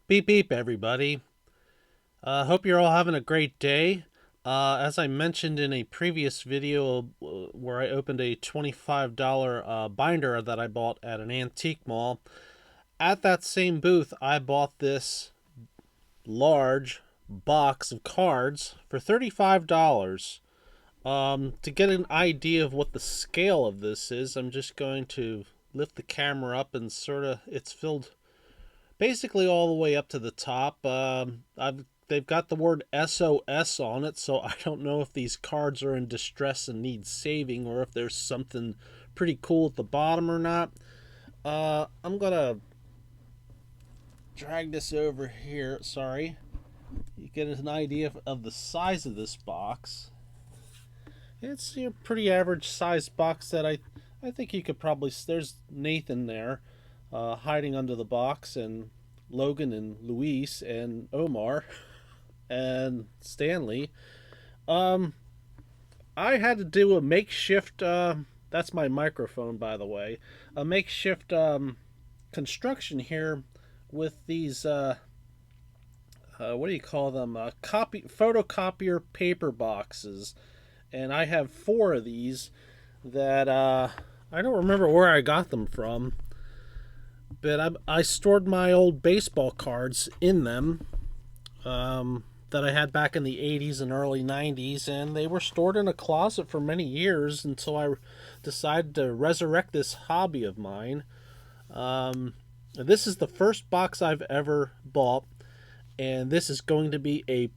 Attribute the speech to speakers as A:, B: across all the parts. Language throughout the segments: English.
A: Beep beep, everybody. Hope you're all having a great day. As I mentioned in a previous video where I opened a $25 binder that I bought at an antique mall, at that same booth, I bought this large box of cards for $35. To get an idea of what the scale of this is, I'm just going to lift the camera up and it's filled basically all the way up to the top. They've got the word SOS on it, so I don't know if these cards are in distress and need saving, or if there's something pretty cool at the bottom or not. I'm gonna drag this over here. Sorry, you get an idea of the size of this box. It's a pretty average sized box that I think you could probably. There's Nathan there, hiding under the box, and Logan and Luis and Omar and Stanley. Um, I had to do a makeshift. That's my microphone, by the way. A makeshift construction here with these. What do you call them? Copy photocopier paper boxes, and I have four of these that I don't remember where I got them from, but I stored my old baseball cards in them, that I had back in the 80s and early 90s, and they were stored in a closet for many years until I decided to resurrect this hobby of mine. This is the first box I've ever bought, and this is going to be a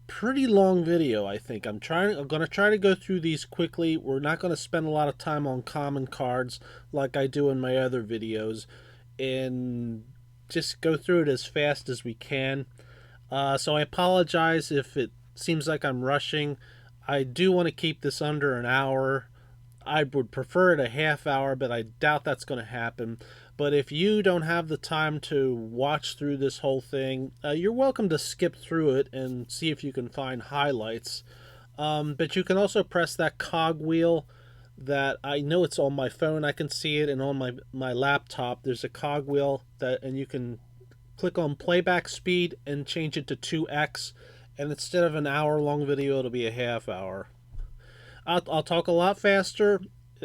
A: pretty long video. I think I'm going to try to go through these quickly. We're not going to spend a lot of time on common cards like I do in my other videos, and just go through it as fast as we can. So I apologize if it seems like I'm rushing. I do want to keep this under an hour. I would prefer it a half hour, but I doubt that's going to happen. But if you don't have the time to watch through this whole thing, you're welcome to skip through it and see if you can find highlights. But you can also press that cog wheel that I know it's on my phone. I can see it, and on my laptop, there's a cog wheel and you can click on playback speed and change it to 2x. And instead of an hour long video, it'll be a half hour. I'll talk a lot faster.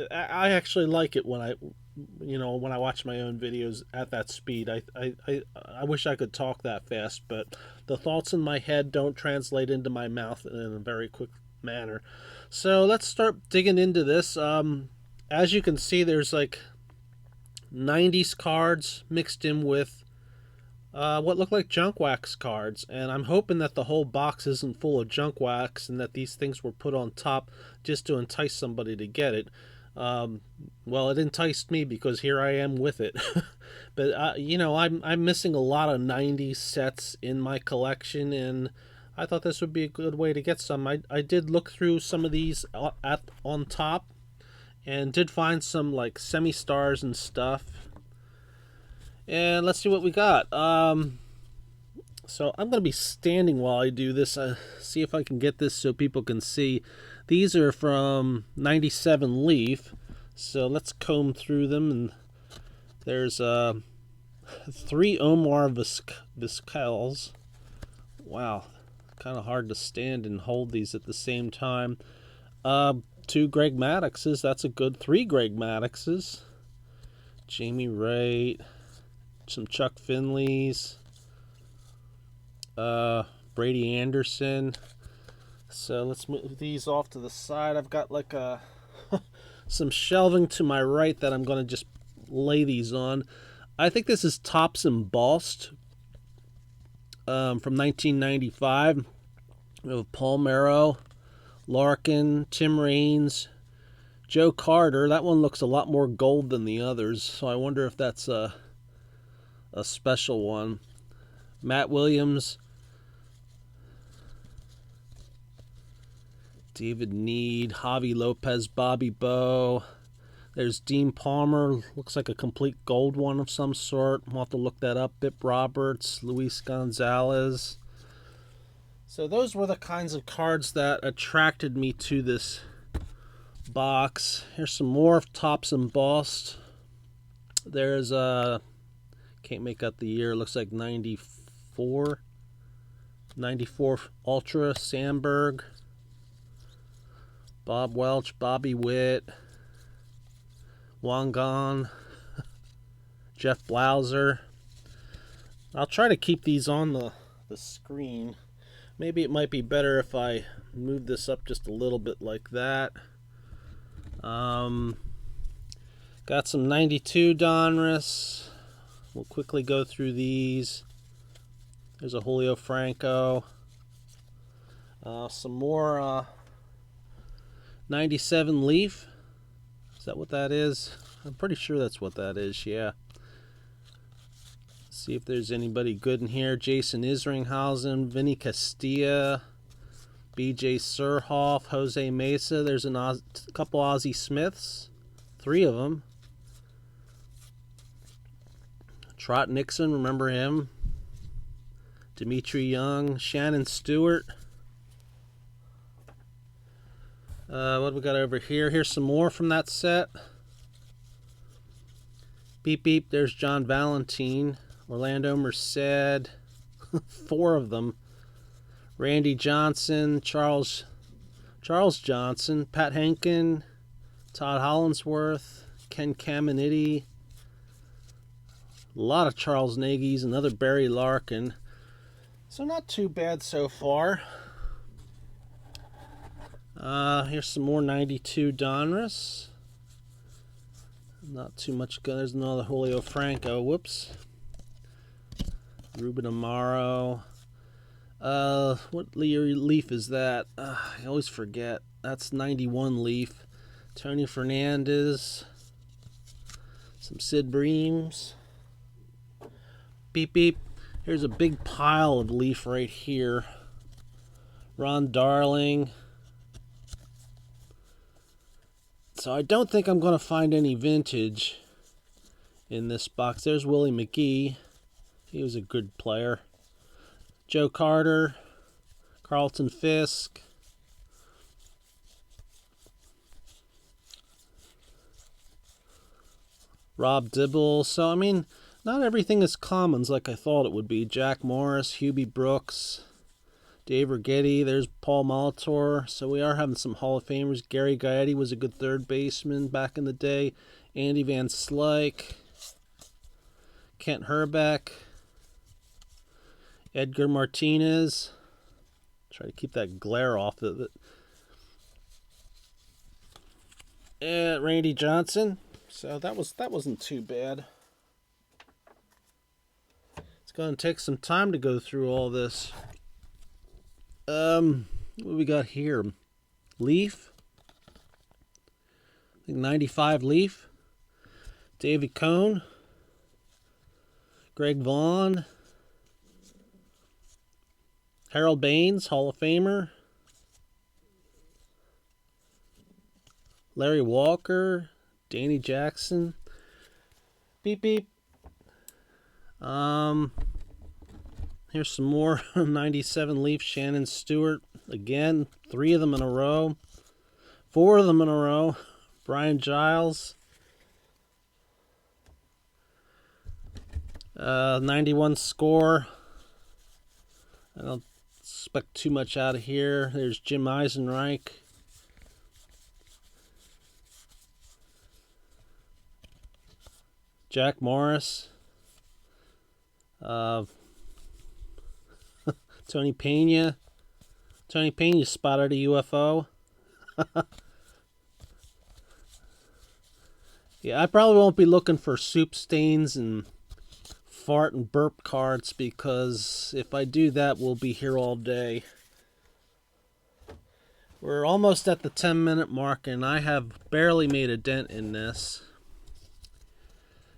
A: I actually like it when I watch my own videos at that speed. I wish I could talk that fast, but the thoughts in my head don't translate into my mouth in a very quick manner. So let's start digging into this. As you can see, there's like 90s cards mixed in with what look like junk wax cards, and I'm hoping that the whole box isn't full of junk wax and that these things were put on top just to entice somebody to get it. Um, well, it enticed me because here I am with it. But I'm missing a lot of '90s sets in my collection, and I thought this would be a good way to get some. I did look through some of these on top, and did find some like semi stars and stuff. And let's see what we got. So I'm going to be standing while I do this. See if I can get this so people can see. These are from 97 Leaf. So let's comb through them. And there's three Omar Vizquels. Wow. Kind of hard to stand and hold these at the same time. Two Greg Maddoxes. That's a good. Three Greg Maddoxes. Jamie Wright. Some Chuck Finleys. Brady Anderson. So let's move these off to the side. I've got like some shelving to my right that I'm going to just lay these on. I think this is Topps Embossed, from 1995. We have Paul Merrow, Larkin, Tim Raines, Joe Carter. That one looks a lot more gold than the others, so I wonder if that's a special one. Matt Williams, David Need, Javi Lopez, Bobby Bowe. There's Dean Palmer, looks like a complete gold one of some sort. We'll have to look that up. Bip Roberts, Luis Gonzalez. So those were the kinds of cards that attracted me to this box. Here's some more Topps Embossed. There's can't make out the year. It looks like 94 94. 94 Ultra, Sandberg. Bob Welch, Bobby Witt. Wangan. Jeff Blauser. I'll try to keep these on the screen. Maybe it might be better if I move this up just a little bit like that. Got some 92 Donruss. We'll quickly go through these. There's a Julio Franco. Some more 97 Leaf. Is that what that is? I'm pretty sure that's what that is, yeah. See if there's anybody good in here. Jason Isringhausen, Vinny Castilla, BJ Surhoff, Jose Mesa. There's a couple Ozzie Smiths. 3 of them. Trot Nixon, remember him? Dimitri Young, Shannon Stewart. What do we got over here? Here's some more from that set. Beep beep, there's John Valentine. Orlando Merced. 4 of them. Randy Johnson, Charles Johnson, Pat Henkin, Todd Hollinsworth, Ken Caminiti. A lot of Charles Nagy's, another Barry Larkin. So not too bad so far. Here's some more 92 Donruss. Not too much good. There's another Julio Franco. Whoops. Ruben Amaro. What Leaf is that? I always forget. That's 91 Leaf. Tony Fernandez. Some Sid Breams. Beep beep. Here's a big pile of Leaf right here. Ron Darling. So I don't think I'm going to find any vintage in this box. There's Willie McGee. He was a good player. Joe Carter. Carlton Fisk. Rob Dibble. So, I mean, not everything is commons like I thought it would be. Jack Morris, Hubie Brooks, Dave Righetti. There's Paul Molitor. So we are having some Hall of Famers. Gary Gaetti was a good third baseman back in the day. Andy Van Slyke. Kent Herbeck. Edgar Martinez. Try to keep that glare off of it. Randy Johnson. So that wasn't too bad. It's going to take some time to go through all this. What do we got here? Leaf. I think 95 Leaf. David Cone. Greg Vaughn. Harold Baines, Hall of Famer. Larry Walker. Danny Jackson. Beep beep. Here's some more 97 Leaf. Shannon Stewart. Again, 3 of them in a row. 4 of them in a row. Brian Giles. 91 score. I don't expect too much out of here. There's Jim Eisenreich. Jack Morris. Tony Pena. Tony Pena spotted a UFO. Yeah, I probably won't be looking for soup stains and fart and burp cards, because if I do that, we'll be here all day. We're almost at the 10-minute mark, and I have barely made a dent in this.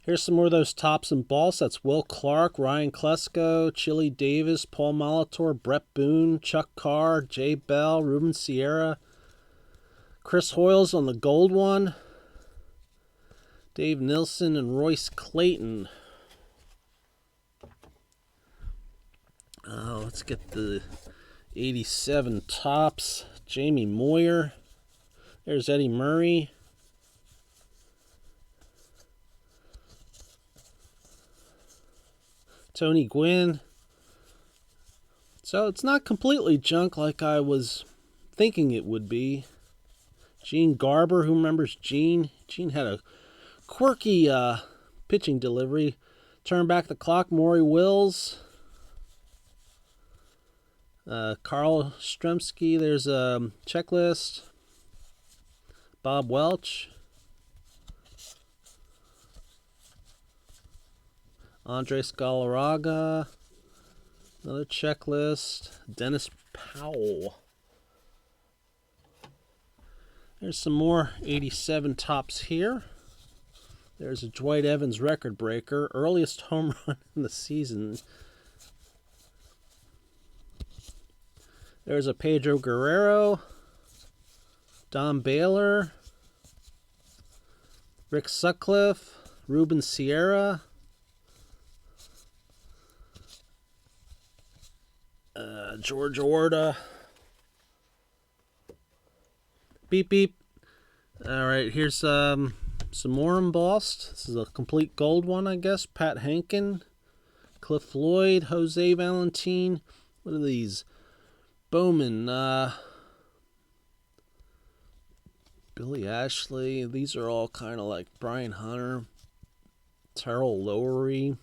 A: Here's some more of those tops and balls. That's Will Clark, Ryan Klesko, Chili Davis, Paul Molitor, Brett Boone, Chuck Carr, Jay Bell, Ruben Sierra, Chris Hoyles on the gold one, Dave Nilsson, and Royce Clayton. Let's get the 87 tops. Jamie Moyer. There's Eddie Murray. Tony Gwynn. So it's not completely junk like I was thinking it would be. Gene Garber, who remembers Gene? Gene had a quirky pitching delivery. Turn back the clock, Maury Wills. Carl Stremski, there's a checklist. Bob Welch. Andres Galarraga. Another checklist. Dennis Powell. There's some more 87 tops here. There's a Dwight Evans record breaker. Earliest home run in the season. There's a Pedro Guerrero. Don Baylor. Rick Sutcliffe. Ruben Sierra. George Orta. Beep beep. Alright, here's some more embossed. This is a complete gold one, I guess. Pat Henkin. Cliff Floyd. Jose Valentin. What are these? Bowman. Billy Ashley. These are all kind of like Brian Hunter. Terrell Lowery.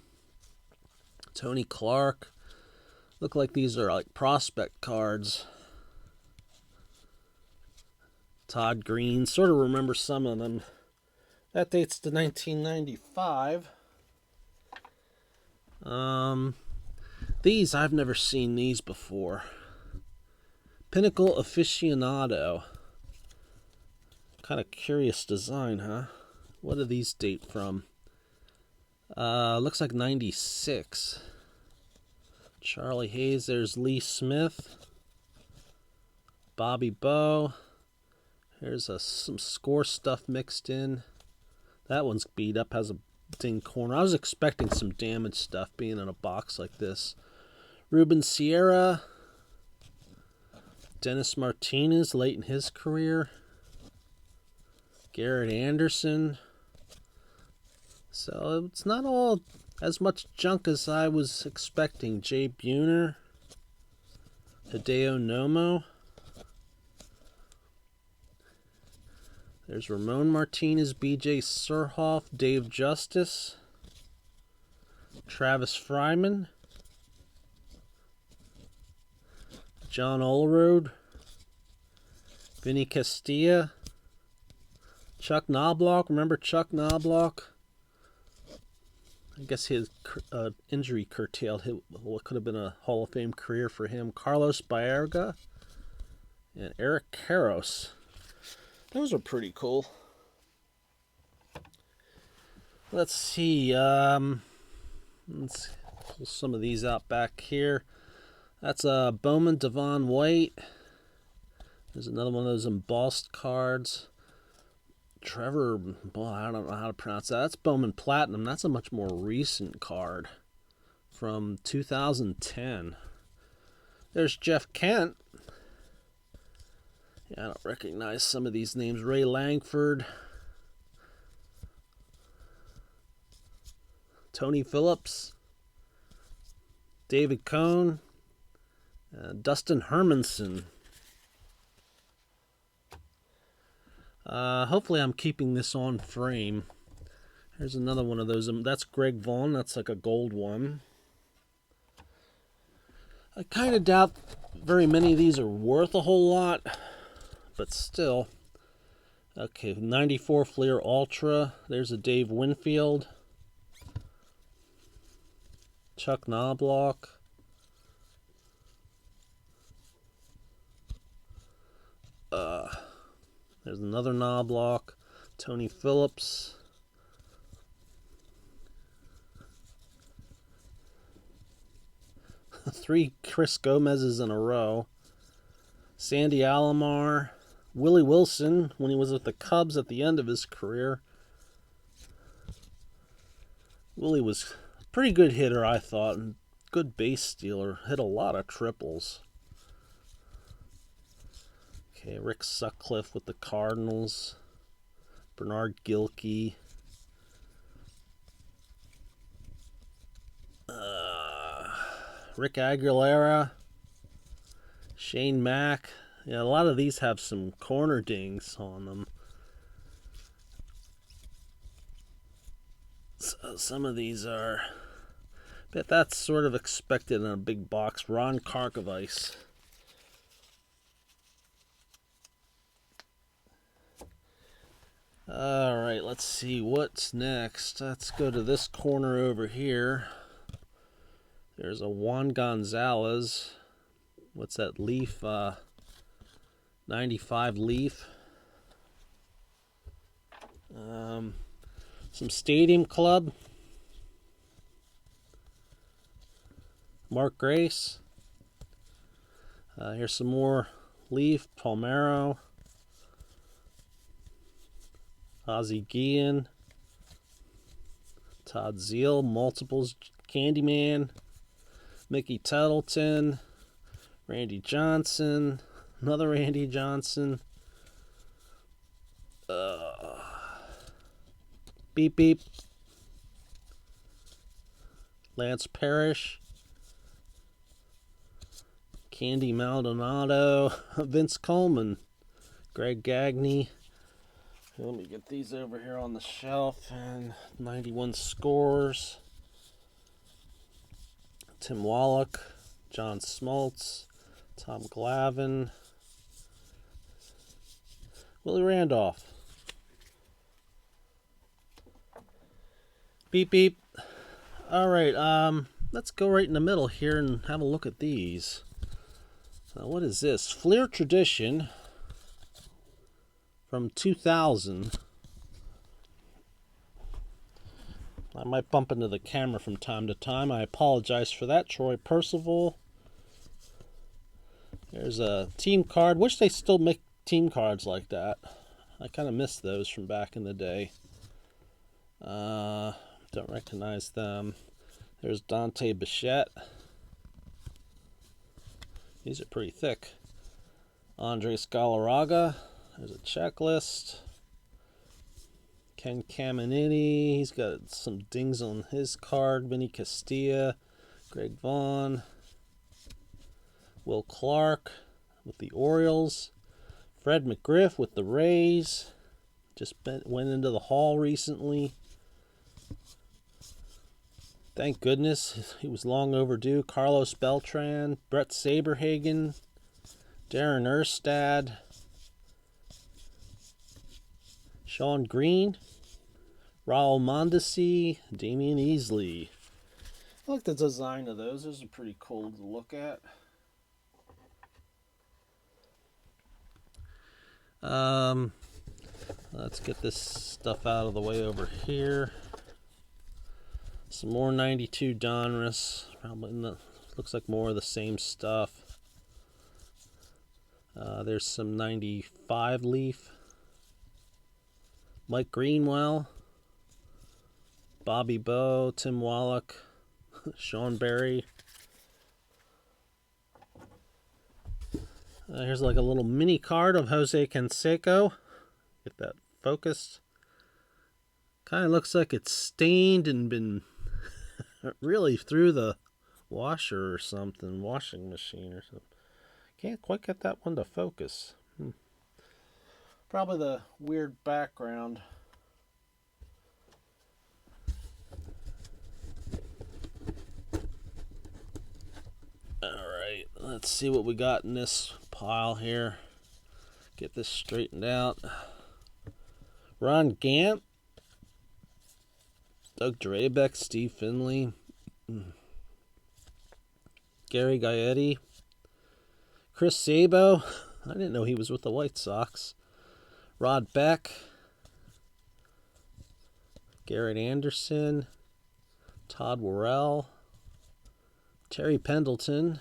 A: Tony Clark. Look like these are like prospect cards. Todd Green. Sort of remember some of them. That dates to 1995. These, I've never seen these before. Pinnacle Aficionado. Kind of curious design, huh? What do these date from? Looks like 96. Charlie Hayes. There's Lee Smith. Bobby Bowe. Here's some score stuff mixed in. That one's beat up, has a ding corner. I was expecting some damaged stuff being in a box like this. Ruben Sierra. Dennis Martinez, late in his career. Garrett Anderson. So it's not all as much junk as I was expecting. Jay Buhner. Hideo Nomo. There's Ramon Martinez, B.J. Surhoff, Dave Justice, Travis Fryman, John Olerud, Vinny Castilla, Chuck Knobloch. Remember Chuck Knobloch? I guess his injury curtailed what could have been a Hall of Fame career for him. Carlos Baerga and Eric Karros. Those are pretty cool. Let's see. Let's pull some of these out back here. That's Bowman Devon White. There's another one of those embossed cards. Trevor, well, I don't know how to pronounce that. That's Bowman Platinum. That's a much more recent card from 2010. There's Jeff Kent. Yeah, I don't recognize some of these names. Ray Langford. Tony Phillips. David Cohn. Dustin Hermanson. Hopefully I'm keeping this on frame. Here's another one of those. That's Greg Vaughn. That's like a gold one. I kind of doubt very many of these are worth a whole lot. But still. Okay, 94 Fleer Ultra. There's a Dave Winfield. Chuck Knobloch. There's another Knobloch. Tony Phillips. Three Chris Gomez's in a row. Sandy Alomar. Willie Wilson, when he was with the Cubs at the end of his career. Willie was a pretty good hitter, I thought, and good base stealer. Hit a lot of triples. Okay, Rick Sutcliffe with the Cardinals. Bernard Gilkey. Rick Aguilera. Shane Mack. Yeah, a lot of these have some corner dings on them. So some of these are, but that's sort of expected in a big box. Ron Karkovice. All right, let's see what's next. Let's go to this corner over here. There's a Juan Gonzalez. What's that Leaf? 95 Leaf. Some Stadium Club. Mark Grace. Here's some more Leaf. Palmeiro. Ozzie Guillen. Todd Zeile. Multiples. Candyman. Mickey Tettleton. Randy Johnson. Another Randy Johnson. Beep Beep. Lance Parrish. Candy Maldonado. Vince Coleman. Greg Gagne. Let me get these over here on the shelf. And 91 scores. Tim Wallach. John Smoltz. Tom Glavine. Willie Randolph. Beep beep. All right, let's go right in the middle here and have a look at these. What is this? Fleer Tradition from 2000. I might bump into the camera from time to time. I apologize for that. Troy Percival. There's a team card. Wish they still make team cards like that. I kind of miss those from back in the day. Don't recognize them. There's Dante Bichette. These are pretty thick. Andres Galarraga. There's a checklist. Ken Caminiti. He's got some dings on his card. Vinny Castilla. Greg Vaughn. Will Clark with the Orioles. Fred McGriff with the Rays. Just went into the Hall recently. Thank goodness. He was long overdue. Carlos Beltran. Brett Saberhagen. Darren Erstad. Sean Green. Raul Mondesi. Damian Easley. I like the design of those. Those are pretty cool to look at. Let's get this stuff out of the way over here. Some more 92 Donruss. Probably looks like more of the same stuff. There's some 95 Leaf. Mike Greenwell. Bobby Bowe. Tim Wallach. Sean Berry. Here's like a little mini card of Jose Canseco. Get that focused. Kind of looks like it's stained and been really through the washer or something, washing machine or something. Can't quite get that one to focus. Probably the weird background. Alright, let's see what we got in this pile here. Get this straightened out. Ron Gant. Doug Drabeck. Steve Finley. Gary Gaetti. Chris Sabo. I didn't know he was with the White Sox. Rod Beck. Garrett Anderson. Todd Worrell. Terry Pendleton.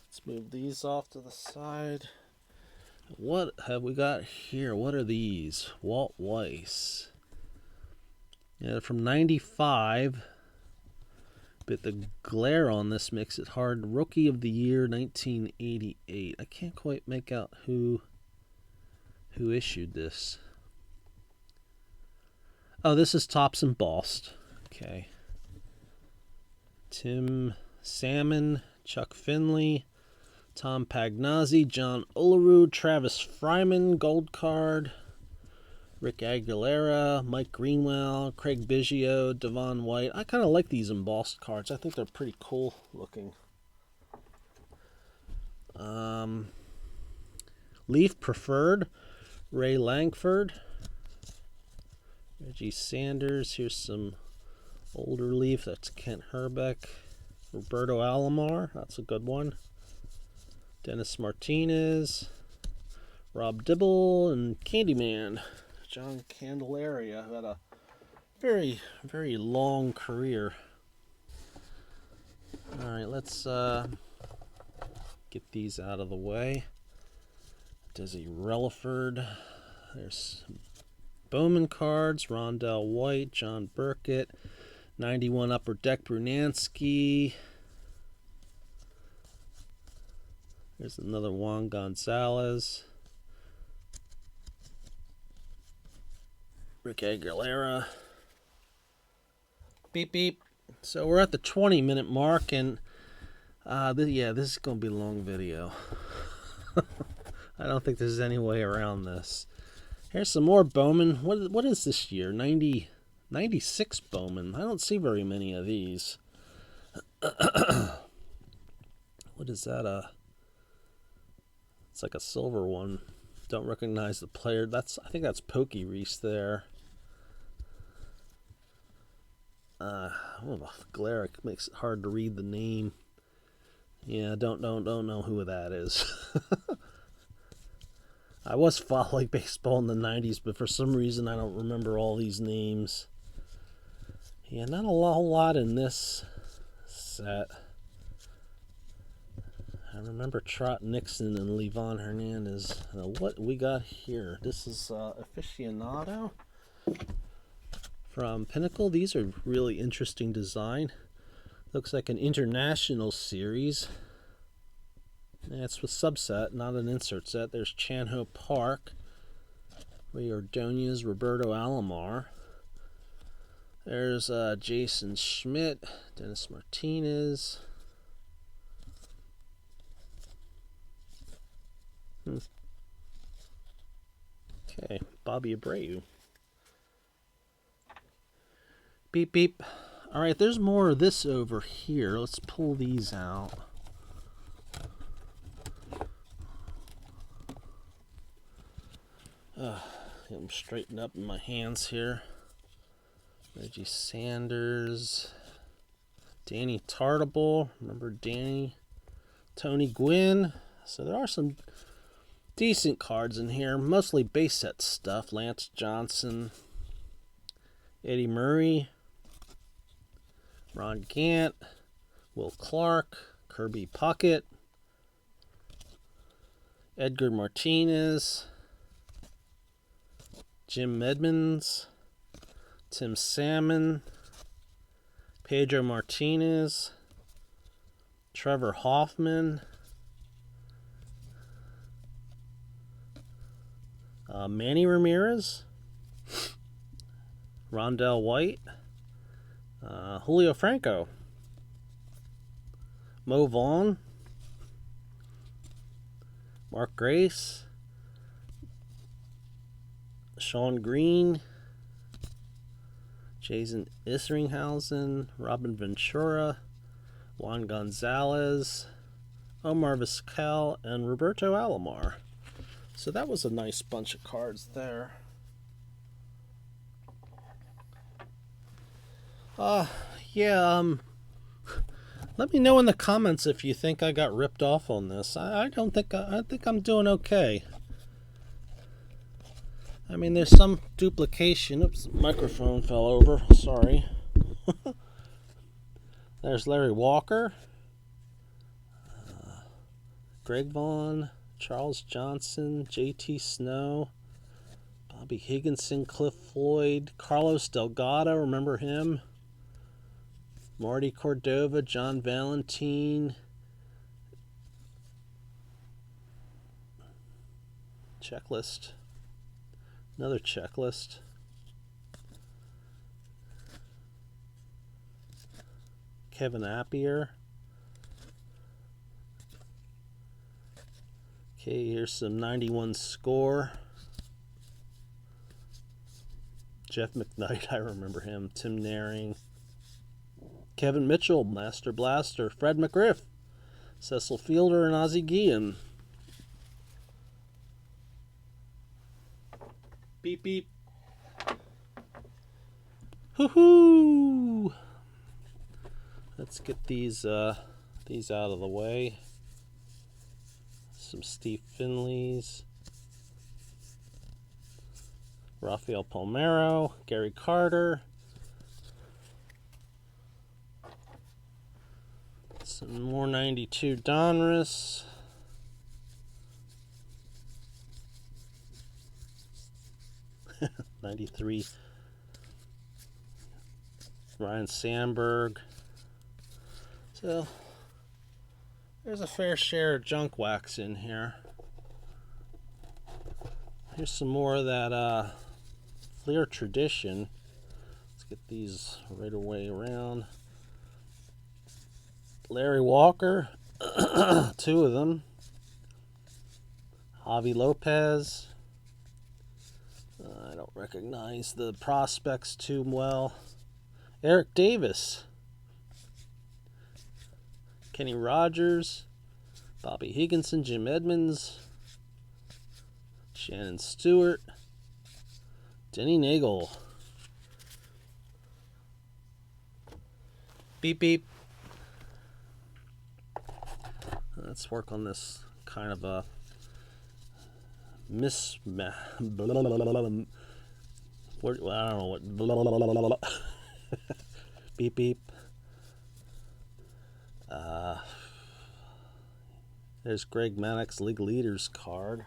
A: Let's move these off to the side. What have we got here? What are these? Walt Weiss. Yeah, from 95. But the glare on this makes it hard. Rookie of the Year, 1988. I can't quite make out who issued this. Oh, this is Topps embossed. Okay. Tim Salmon, Chuck Finley, Tom Pagnozzi, John Olerud, Travis Fryman, gold card. Rick Aguilera, Mike Greenwell, Craig Biggio, Devon White. I kind of like these embossed cards. I think they're pretty cool looking. Leaf Preferred, Ray Langford, Reggie Sanders. Here's some older Leaf. That's Kent Herbeck. Roberto Alomar. That's a good one. Dennis Martinez. Rob Dibble and Candyman. John Candelaria, who had a very, very long career. All right, let's get these out of the way. Desi Relaford. There's Bowman cards. Rondell White, John Burkett, 91 Upper Deck Brunansky. There's another Juan Gonzalez. Rick Aguilera. Beep, beep. So we're at the 20-minute mark, and this is going to be a long video. I don't think there's any way around this. Here's some more Bowman. What is this year? 96 Bowman. I don't see very many of these. What is that? It's like a silver one. Don't recognize the player. I think that's Pokey Reese there. The glare makes it hard to read the name. Yeah, don't know who that is. I was following baseball in the 90s, but for some reason I don't remember all these names. Yeah, not a whole lot in this set. I remember Trot Nixon and Levon Hernandez. What we got here? This is Aficionado from Pinnacle. These are really interesting design. Looks like an international series. Yeah, it's with subset, not an insert set. There's Chanho Park, Ray Ordonez, Roberto Alomar. There's Jason Schmidt, Dennis Martinez. Okay, Bobby Abreu. Beep, beep. All right, there's more of this over here. Let's pull these out. Get them straightened up in my hands here. Reggie Sanders. Danny Tartable. Remember Danny? Tony Gwynn. So there are some decent cards in here. Mostly base set stuff. Lance Johnson. Eddie Murray. Ron Gant. Will Clark. Kirby Puckett. Edgar Martinez. Jim Edmonds. Tim Salmon. Pedro Martinez. Trevor Hoffman. Manny Ramirez. Rondell White. Julio Franco. Mo Vaughn. Mark Grace. Sean Green. Jason Isringhausen. Robin Ventura. Juan Gonzalez. Omar Vizquel. And Roberto Alomar. So that was a nice bunch of cards there. Let me know in the comments if you think I got ripped off on this. I don't think I think I'm doing okay. I mean, there's some duplication. Oops, microphone fell over. Sorry. There's Larry Walker, Greg Vaughn, Charles Johnson, J.T. Snow, Bobby Higginson, Cliff Floyd, Carlos Delgado, remember him? Marty Cordova, John Valentine. Checklist. Another checklist. Kevin Appier. Okay, here's some 91 score. Jeff McKnight, I remember him. Tim Naring. Kevin Mitchell, Master Blaster. Fred McGriff. Cecil Fielder and Ozzie Guillen. Beep beep. Hoo-hoo! Let's get these out of the way. Some Steve Finleys. Rafael Palmeiro, Gary Carter. Some more 92 Donruss. '93 Ryan Sandberg. So there's a fair share of junk wax in here. Here's some more of that Fleer tradition. Let's get these right away around. Larry Walker, 2 of them. Javi Lopez. I don't recognize the prospects too well. Eric Davis. Kenny Rogers. Bobby Higginson, Jim Edmonds. Shannon Stewart. Denny Nagel. Beep beep. Let's work on this kind of a I don't know what. Beep beep. There's Greg Maddox League Leaders card.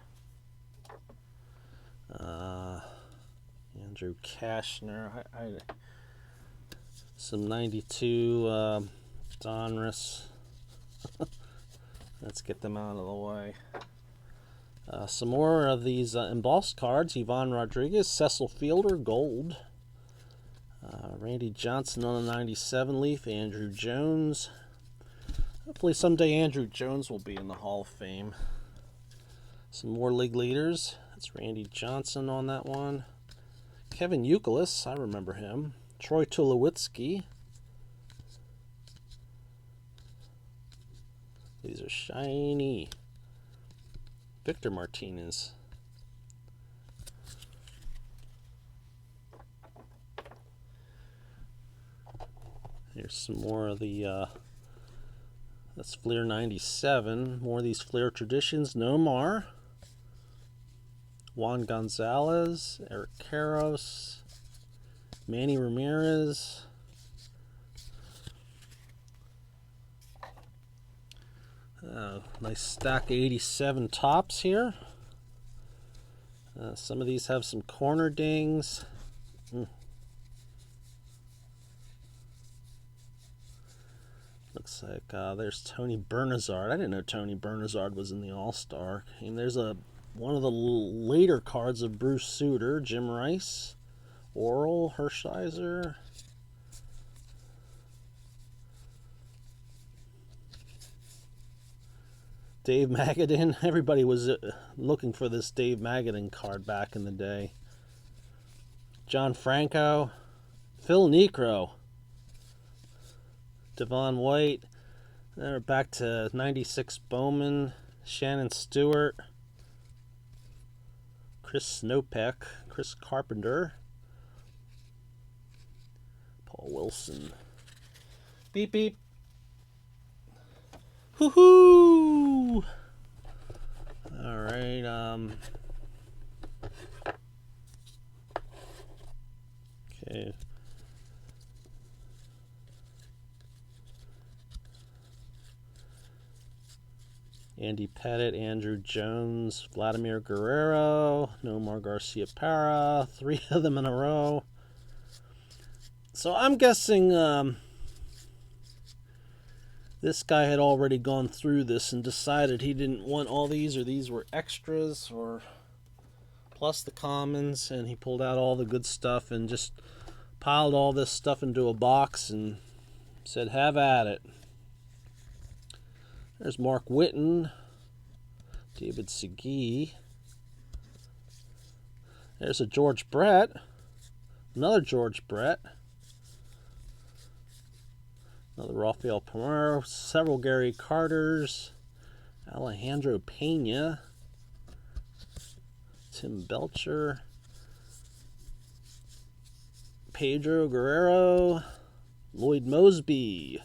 A: Andrew Kashner. Some 92 Donruss. Let's get them out of the way. Some more of these embossed cards. Ivan Rodriguez, Cecil Fielder, gold. Randy Johnson on a 97 leaf. Andrew Jones. Hopefully someday Andrew Jones will be in the Hall of Fame. Some more league leaders. That's Randy Johnson on that one. Kevin Youkilis, I remember him. Troy Tulowitzki. These are shiny. Victor Martinez. Here's some more of the that's Fleer 97. More of these Fleer traditions. Nomar. Juan Gonzalez. Eric Karros. Manny Ramirez. Nice stack of 87 tops here. Some of these have some corner dings. Looks like there's Tony Bernazard. I didn't know Tony Bernazard was in the All-Star. And there's one of the later cards of Bruce Sutter, Jim Rice, Oral, Hershiser. Dave Magadan. Everybody was looking for this Dave Magadan card back in the day. John Franco. Phil Niekro. Devon White. Then we're back to 96 Bowman. Shannon Stewart. Chris Snopek. Chris Carpenter. Paul Wilson. Beep beep. Woohoo! All right. Okay. Andy Pettit, Andrew Jones, Vladimir Guerrero, Nomar Garciaparra, 3 of them in a row. So I'm guessing this guy had already gone through this and decided he didn't want all these, or these were extras, or plus the commons, and he pulled out all the good stuff and just piled all this stuff into a box and said, have at it. There's Mark Whitten, David Segui. There's a George Brett. Another George Brett. Another Rafael Palmeiro. Several Gary Carters. Alejandro Pena. Tim Belcher. Pedro Guerrero. Lloyd Mosby.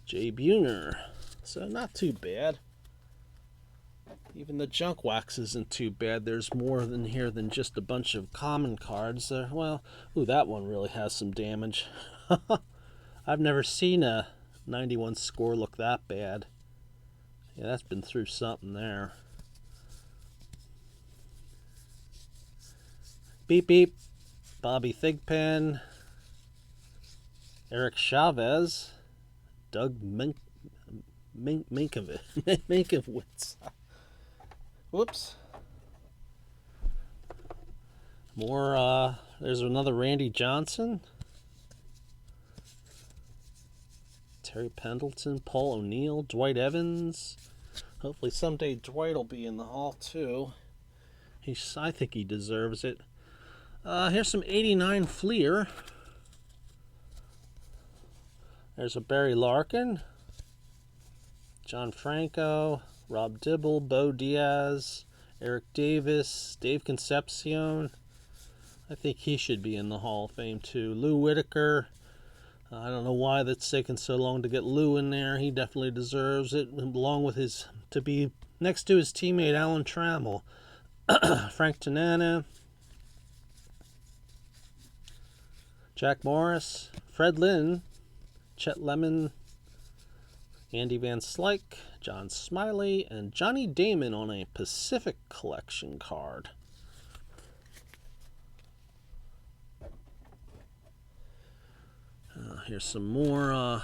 A: Jay Buhner. So not too bad. Even the junk wax isn't too bad. There's more in here than just a bunch of common cards. Well, ooh, that one really has some damage. I've never seen a 91 score look that bad. Yeah, that's been through something there. Beep beep. Bobby Thigpen. Eric Chavez. Doug Minkiewicz. Whoops. More, there's another Randy Johnson. Terry Pendleton, Paul O'Neill, Dwight Evans. Hopefully someday Dwight will be in the Hall too. I think he deserves it. Here's some 89 Fleer. There's a Barry Larkin. John Franco. Rob Dibble, Bo Diaz, Eric Davis, Dave Concepcion. I think he should be in the Hall of Fame too. Lou Whitaker. I don't know why that's taken so long to get Lou in there. He definitely deserves it, along with to be next to his teammate Alan Trammell. Frank Tanana. Jack Morris. Fred Lynn. Chet Lemon. Andy Van Slyke, John Smiley, and Johnny Damon on a Pacific Collection card. Here's some more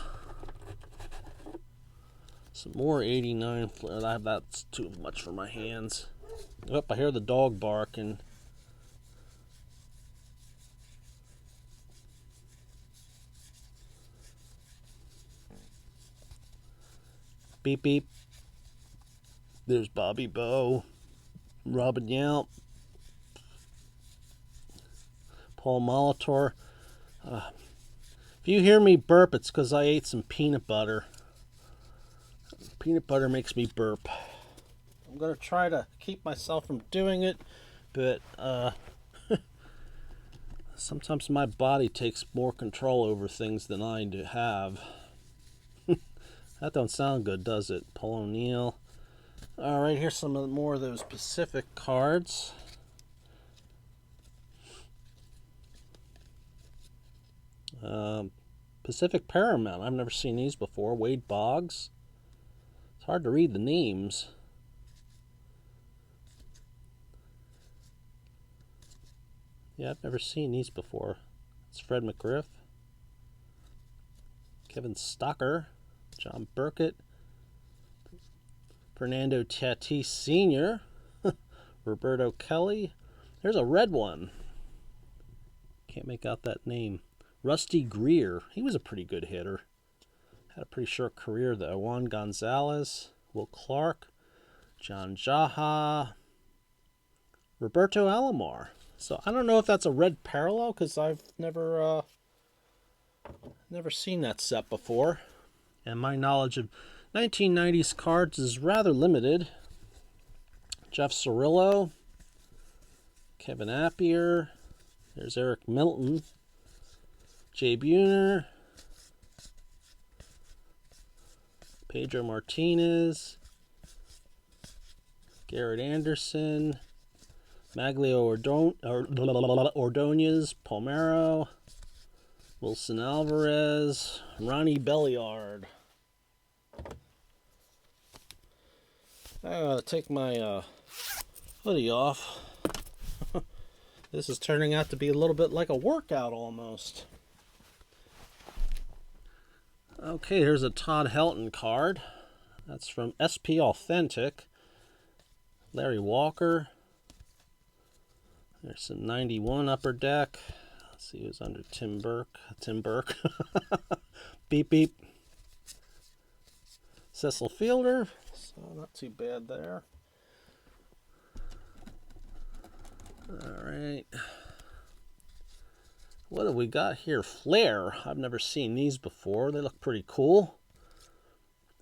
A: 89. That's too much for my hands. Oh, I hear the dog barking. Beep beep. There's Bobby Bowe, Robin Yount, Paul Molitor. If you hear me burp, it's because I ate some peanut butter. Peanut butter makes me burp. I'm going to try to keep myself from doing it, but sometimes my body takes more control over things than I do have. That don't sound good, does it? Paul O'Neill. All right, here's some more of those Pacific cards. Pacific Paramount. I've never seen these before. Wade Boggs. It's hard to read the names. Yeah, I've never seen these before. It's Fred McGriff. Kevin Stocker. John Burkett. Fernando Tatis Sr. Roberto Kelly. There's a red one. Can't make out that name. Rusty Greer. He was a pretty good hitter. Had a pretty short career though. Juan Gonzalez. Will Clark. John Jaha. Roberto Alomar. So I don't know if that's a red parallel because I've never seen that set before. And my knowledge of 1990s cards is rather limited. Jeff Cirillo. Kevin Appier. There's Eric Milton. Jay Buhner. Pedro Martinez. Garrett Anderson. Maglio Ordonez. Palmeiro. Wilson Alvarez. Ronnie Belliard. I gotta take my hoodie off. This is turning out to be a little bit like a workout almost. Okay, here's a Todd Helton card. That's from SP Authentic. Larry Walker. There's some 91 Upper Deck. Let's see who's under Tim Burke. Beep beep. Cecil Fielder. So not too bad there. All right. What have we got here? Flair. I've never seen these before. They look pretty cool.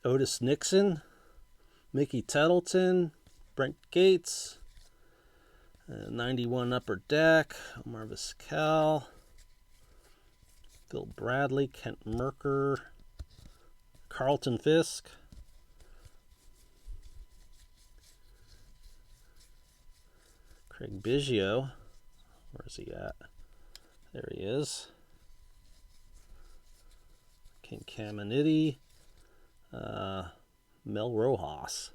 A: Otis Nixon, Mickey Tettleton, Brent Gates, 91 Upper Deck, Omar Vizquel, Phil Bradley, Kent Merker, Carlton Fisk, Craig Biggio. Where's he at? There he is. King Caminiti, Mel Rojas.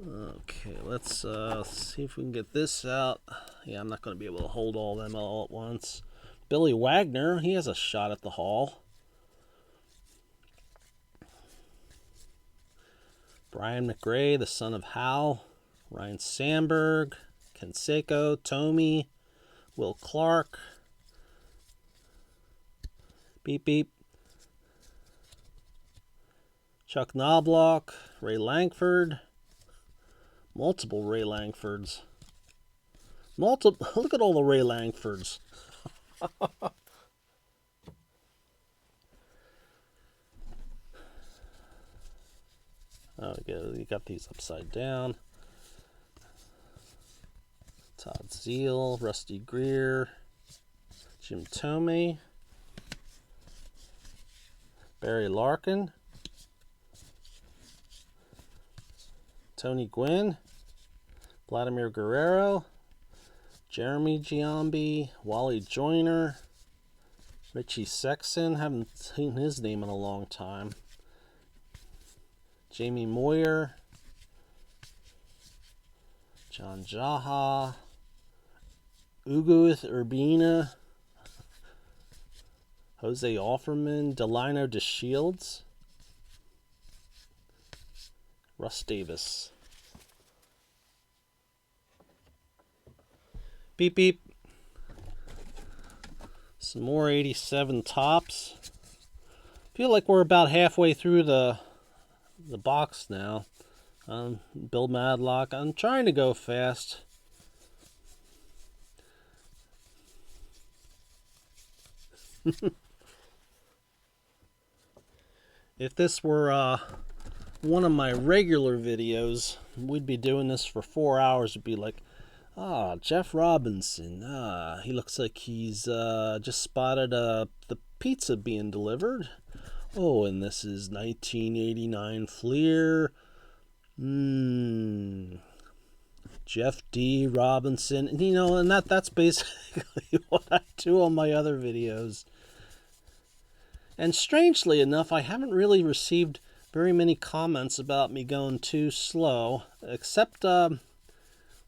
A: Okay, let's see if we can get this out. Yeah, I'm not going to be able to hold all them all at once. Billy Wagner, he has a shot at the Hall. Brian McRae, the son of Hal. Ryan Sandberg, Canseco, Tomey, Will Clark. Beep beep. Chuck Knobloch, Ray Langford. Multiple Ray Langfords. Look at all the Ray Langfords. Oh, you got these upside down. Todd Zeile, Rusty Greer, Jim Thome, Barry Larkin, Tony Gwynn, Vladimir Guerrero, Jeremy Giambi, Wally Joyner, Richie Sexton, haven't seen his name in a long time, Jamie Moyer, John Jaha, Uguith Urbina, Jose Offerman, Delino DeShields, Russ Davis. Beep beep. Some more 87 tops. Feel like we're about halfway through the box now. Bill Madlock. I'm trying to go fast. If this were one of my regular videos, we'd be doing this for 4 hours. It'd be like, Jeff Robinson. He looks like he's just spotted the pizza being delivered. Oh, and this is 1989 Fleer. Jeff D. Robinson. And, and that's basically what I do on my other videos. And strangely enough, I haven't really received very many comments about me going too slow, except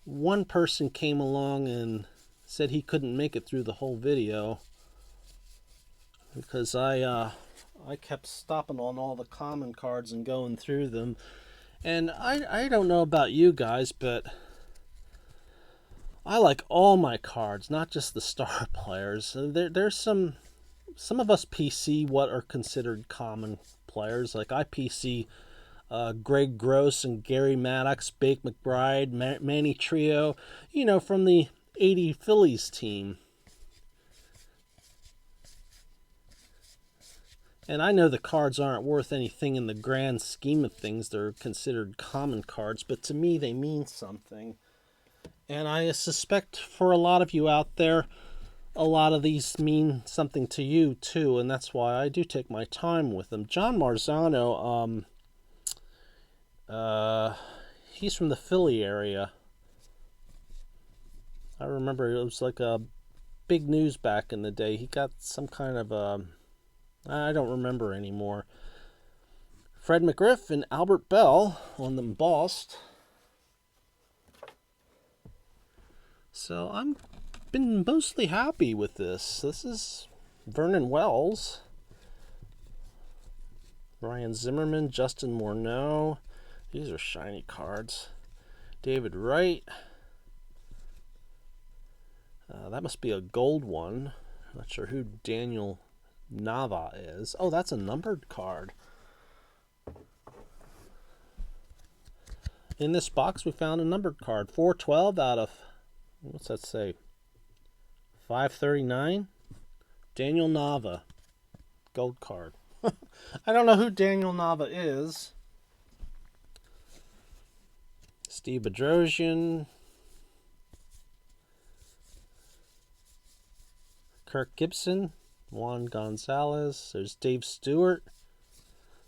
A: one person came along and said he couldn't make it through the whole video because I kept stopping on all the common cards and going through them. And I don't know about you guys, but I like all my cards, not just the star players. There's some of us PC what are considered common players. Like I PC Greg Gross and Gary Maddox, Bake McBride, Manny Trio, from the 80 Phillies team. And I know the cards aren't worth anything in the grand scheme of things. They're considered common cards, but to me they mean something. And I suspect for a lot of you out there, a lot of these mean something to you too, and that's why I do take my time with them. John Marzano, he's from the Philly area. I remember it was like a big news back in the day. He got some kind of I don't remember anymore. Fred McGriff and Albert Bell on the embossed. So I'm been mostly happy with this. This is Vernon Wells, Ryan Zimmerman, Justin Morneau. These are shiny cards. David Wright. That must be a gold one. Not sure who Daniel Nava is. Oh, that's a numbered card. in this box we found a numbered card. 412 out of, what's that say? 539. Daniel Nava. Gold card. I don't know who Daniel Nava is. Steve Bedrosian. Kirk Gibson. Juan Gonzalez. There's Dave Stewart.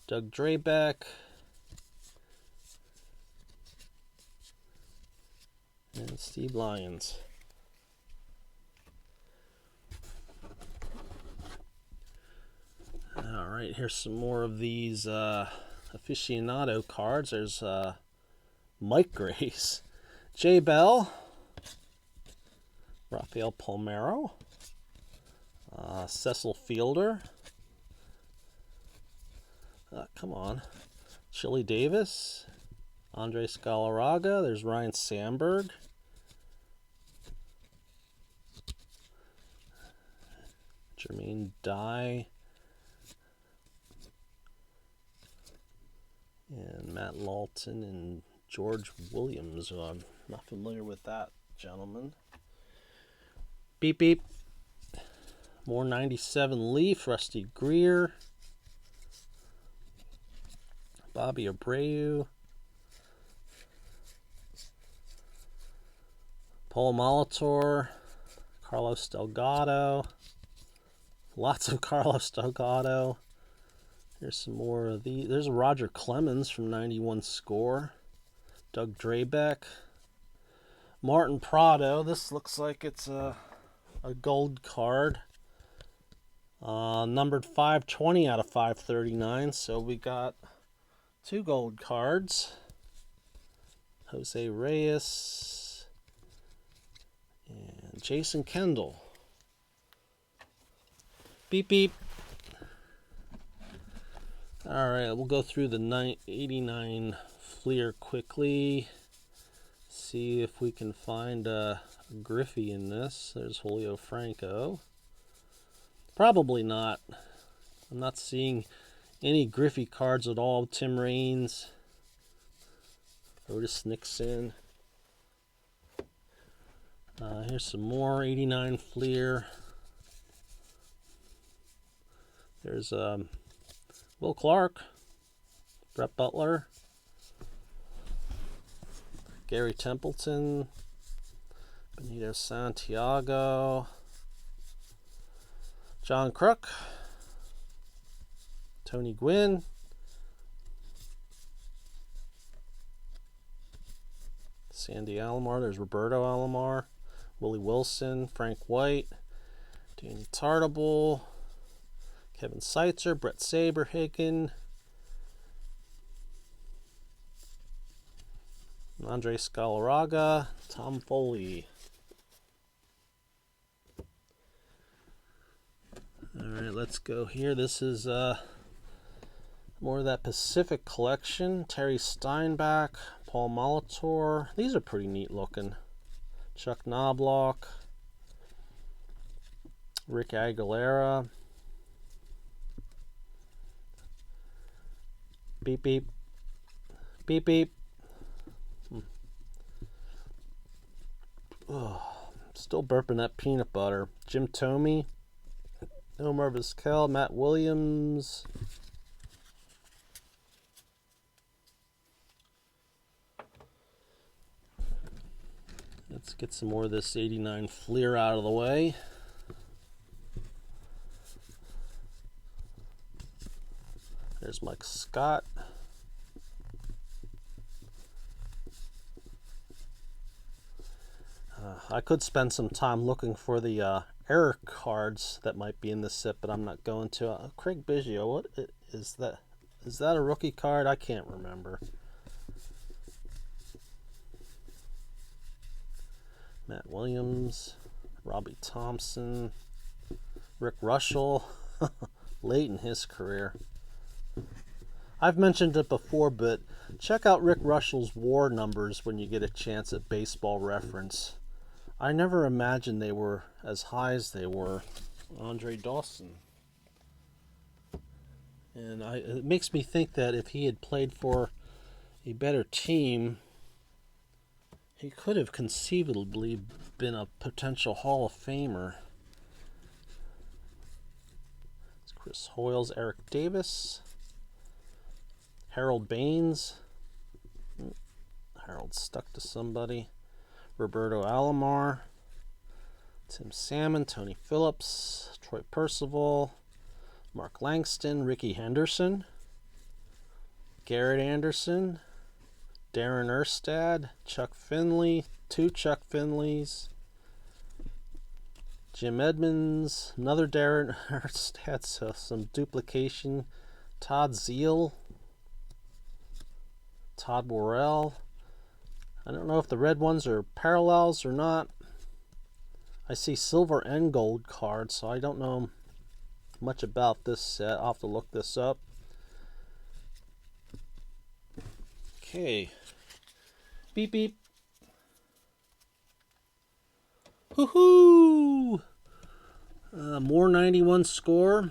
A: Doug Drabek. And Steve Lyons. Alright, here's some more of these aficionado cards. There's Mike Grace. Jay Bell. Rafael Palmeiro. Cecil Fielder. Come on. Chili Davis. Andres Galarraga. There's Ryan Sandberg. Jermaine Dye. And Matt Lawton and George Williams. I'm not familiar with that gentleman. Beep beep. More 97 Leaf. Rusty Greer. Bobby Abreu. Paul Molitor. Carlos Delgado. Lots of Carlos Delgado. Here's some more of these. There's a Roger Clemens from 91 Score. Doug Drabek. Martin Prado. This looks like it's a gold card. Numbered 520 out of 539. So we got 2 gold cards. Jose Reyes. And Jason Kendall. Beep beep. Alright, we'll go through the 89 Fleer quickly. See if we can find a Griffey in this. There's Julio Franco. Probably not. I'm not seeing any Griffey cards at all. Tim Raines. Otis Nixon. Here's some more 89 Fleer. There's Will Clark, Brett Butler, Gary Templeton, Benito Santiago, John Crook, Tony Gwynn, Sandy Alomar. There's Roberto Alomar, Willie Wilson, Frank White, Danny Tartable, Kevin Seitzer, Brett Saberhagen, Andres Galarraga, Tom Foley. Alright, let's go here. This is more of that Pacific collection. Terry Steinbach, Paul Molitor. These are pretty neat looking. Chuck Knobloch, Rick Aguilera. Beep beep. Beep beep. Oh, still burping that peanut butter. Jim Thome, Omar Vizquel, Matt Williams. Let's get some more of this 89 Fleer out of the way. There's Mike Scott. I could spend some time looking for the error cards that might be in this set, but I'm not going to. Craig Biggio, what is that? Is that a rookie card? I can't remember. Matt Williams, Robbie Thompson, Rick Russell, late in his career. I've mentioned it before, but check out Rick Russell's WAR numbers when you get a chance at Baseball Reference. I never imagined they were as high as they were. Andre Dawson. And it makes me think that if he had played for a better team, He could have conceivably been a potential Hall of Famer. It's Chris Hoiles, Eric Davis, Harold Baines. Harold stuck to somebody. Roberto Alomar, Tim Salmon, Tony Phillips, Troy Percival, Mark Langston, Ricky Henderson, Garrett Anderson, Darren Erstad, Chuck Finley, 2 Chuck Finleys, Jim Edmonds, another Darren Erstad, so some duplication, Todd Zeal, Todd Worrell. I don't know if the red ones are parallels or not. I see silver and gold cards, so I don't know much about this set. I'll have to look this up. Okay. Beep beep. Woohoo! More 91 score.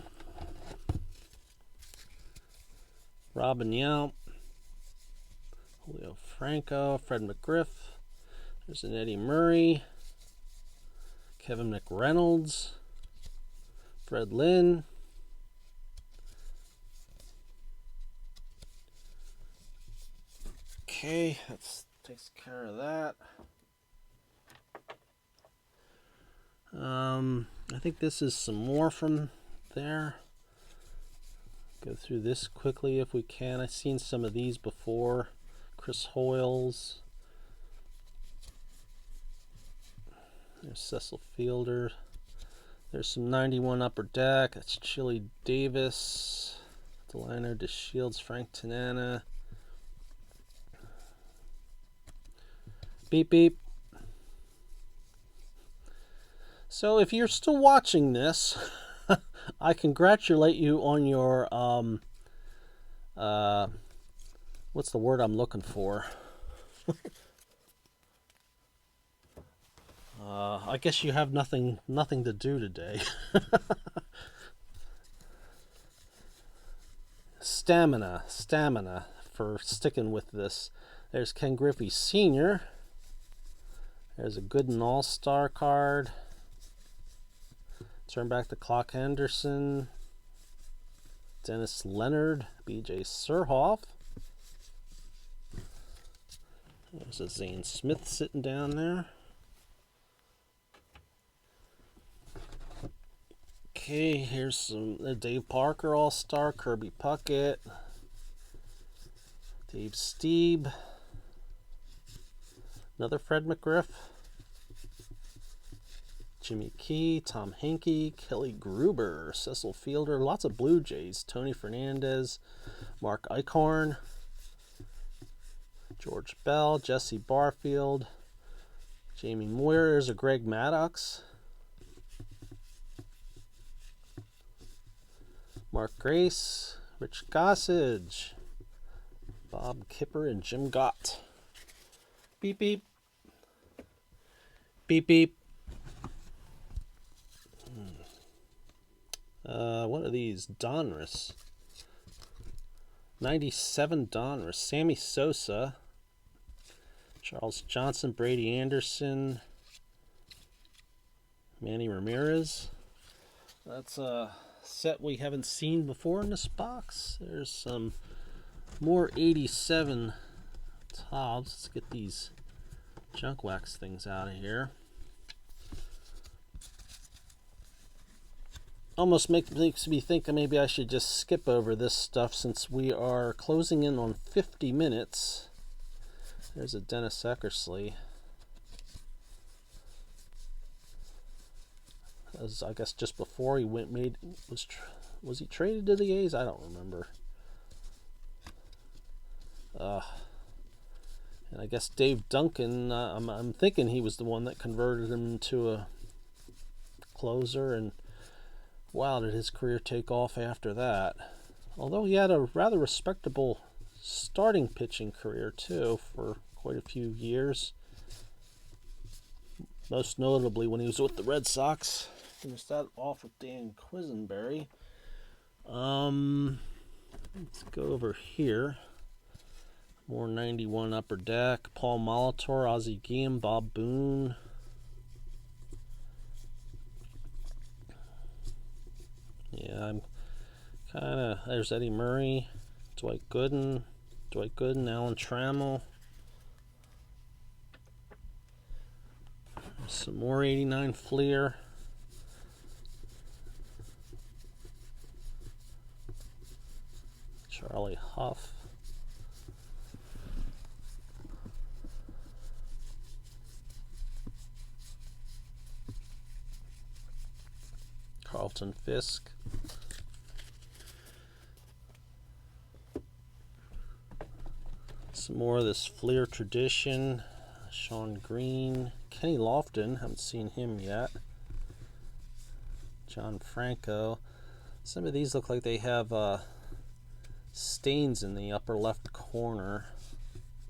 A: Robin Yount. Julio Franco, Fred McGriff. There's an Eddie Murray. Kevin McReynolds. Fred Lynn. Okay, that takes care of that. I think this is some more from there. Go through this quickly if we can. I've seen some of these before. Chris Hoiles. There's Cecil Fielder. There's some 91 Upper Deck. That's Chili Davis. Delano DeShields, Frank Tanana. Beep beep. So if you're still watching this, I congratulate you on your what's the word I'm looking for? I guess you have nothing to do today. Stamina for sticking with this. There's Ken Griffey Sr. There's a Gooden All-Star card. Turn back to Clock Henderson. Dennis Leonard. B.J. Surhoff. There's a Zane Smith sitting down there. Okay, here's some Dave Parker All-Star, Kirby Puckett, Dave Stieb, another Fred McGriff, Jimmy Key, Tom Henke, Kelly Gruber, Cecil Fielder, lots of Blue Jays, Tony Fernandez, Mark Eichhorn, George Bell, Jesse Barfield, Jamie Moyer. There's a Greg Maddox, Mark Grace, Rich Gossage, Bob Kipper, and Jim Gott. Beep beep. Beep beep. What are these? Donruss. 97 Donruss. Sammy Sosa. Charles Johnson, Brady Anderson. Manny Ramirez. That's a set we haven't seen before in this box. There's some more 87 Topps. Let's get these junk wax things out of here. Almost makes me think that maybe I should just skip over this stuff since we are closing in on 50 minutes. There's a Dennis Eckersley. As I guess just before he was he traded to the A's? I don't remember. And I guess Dave Duncan. I'm thinking he was the one that converted him to a closer, and wow, did his career take off after that? Although he had a rather respectable starting pitching career too for quite a few years. Most notably when he was with the Red Sox. Finished that off with Dan Quisenberry. Let's go over here. More 91 Upper Deck. Paul Molitor, Ozzie Guillen, Bob Boone. Yeah, I'm kind of... There's Eddie Murray, Dwight Gooden, Alan Trammell. Some more 89 Fleer. Charlie Huff. Carlton Fisk. Some more of this Fleer tradition. Sean Green. Kenny Lofton, haven't seen him yet. John Franco. Some of these look like they have stains in the upper left corner.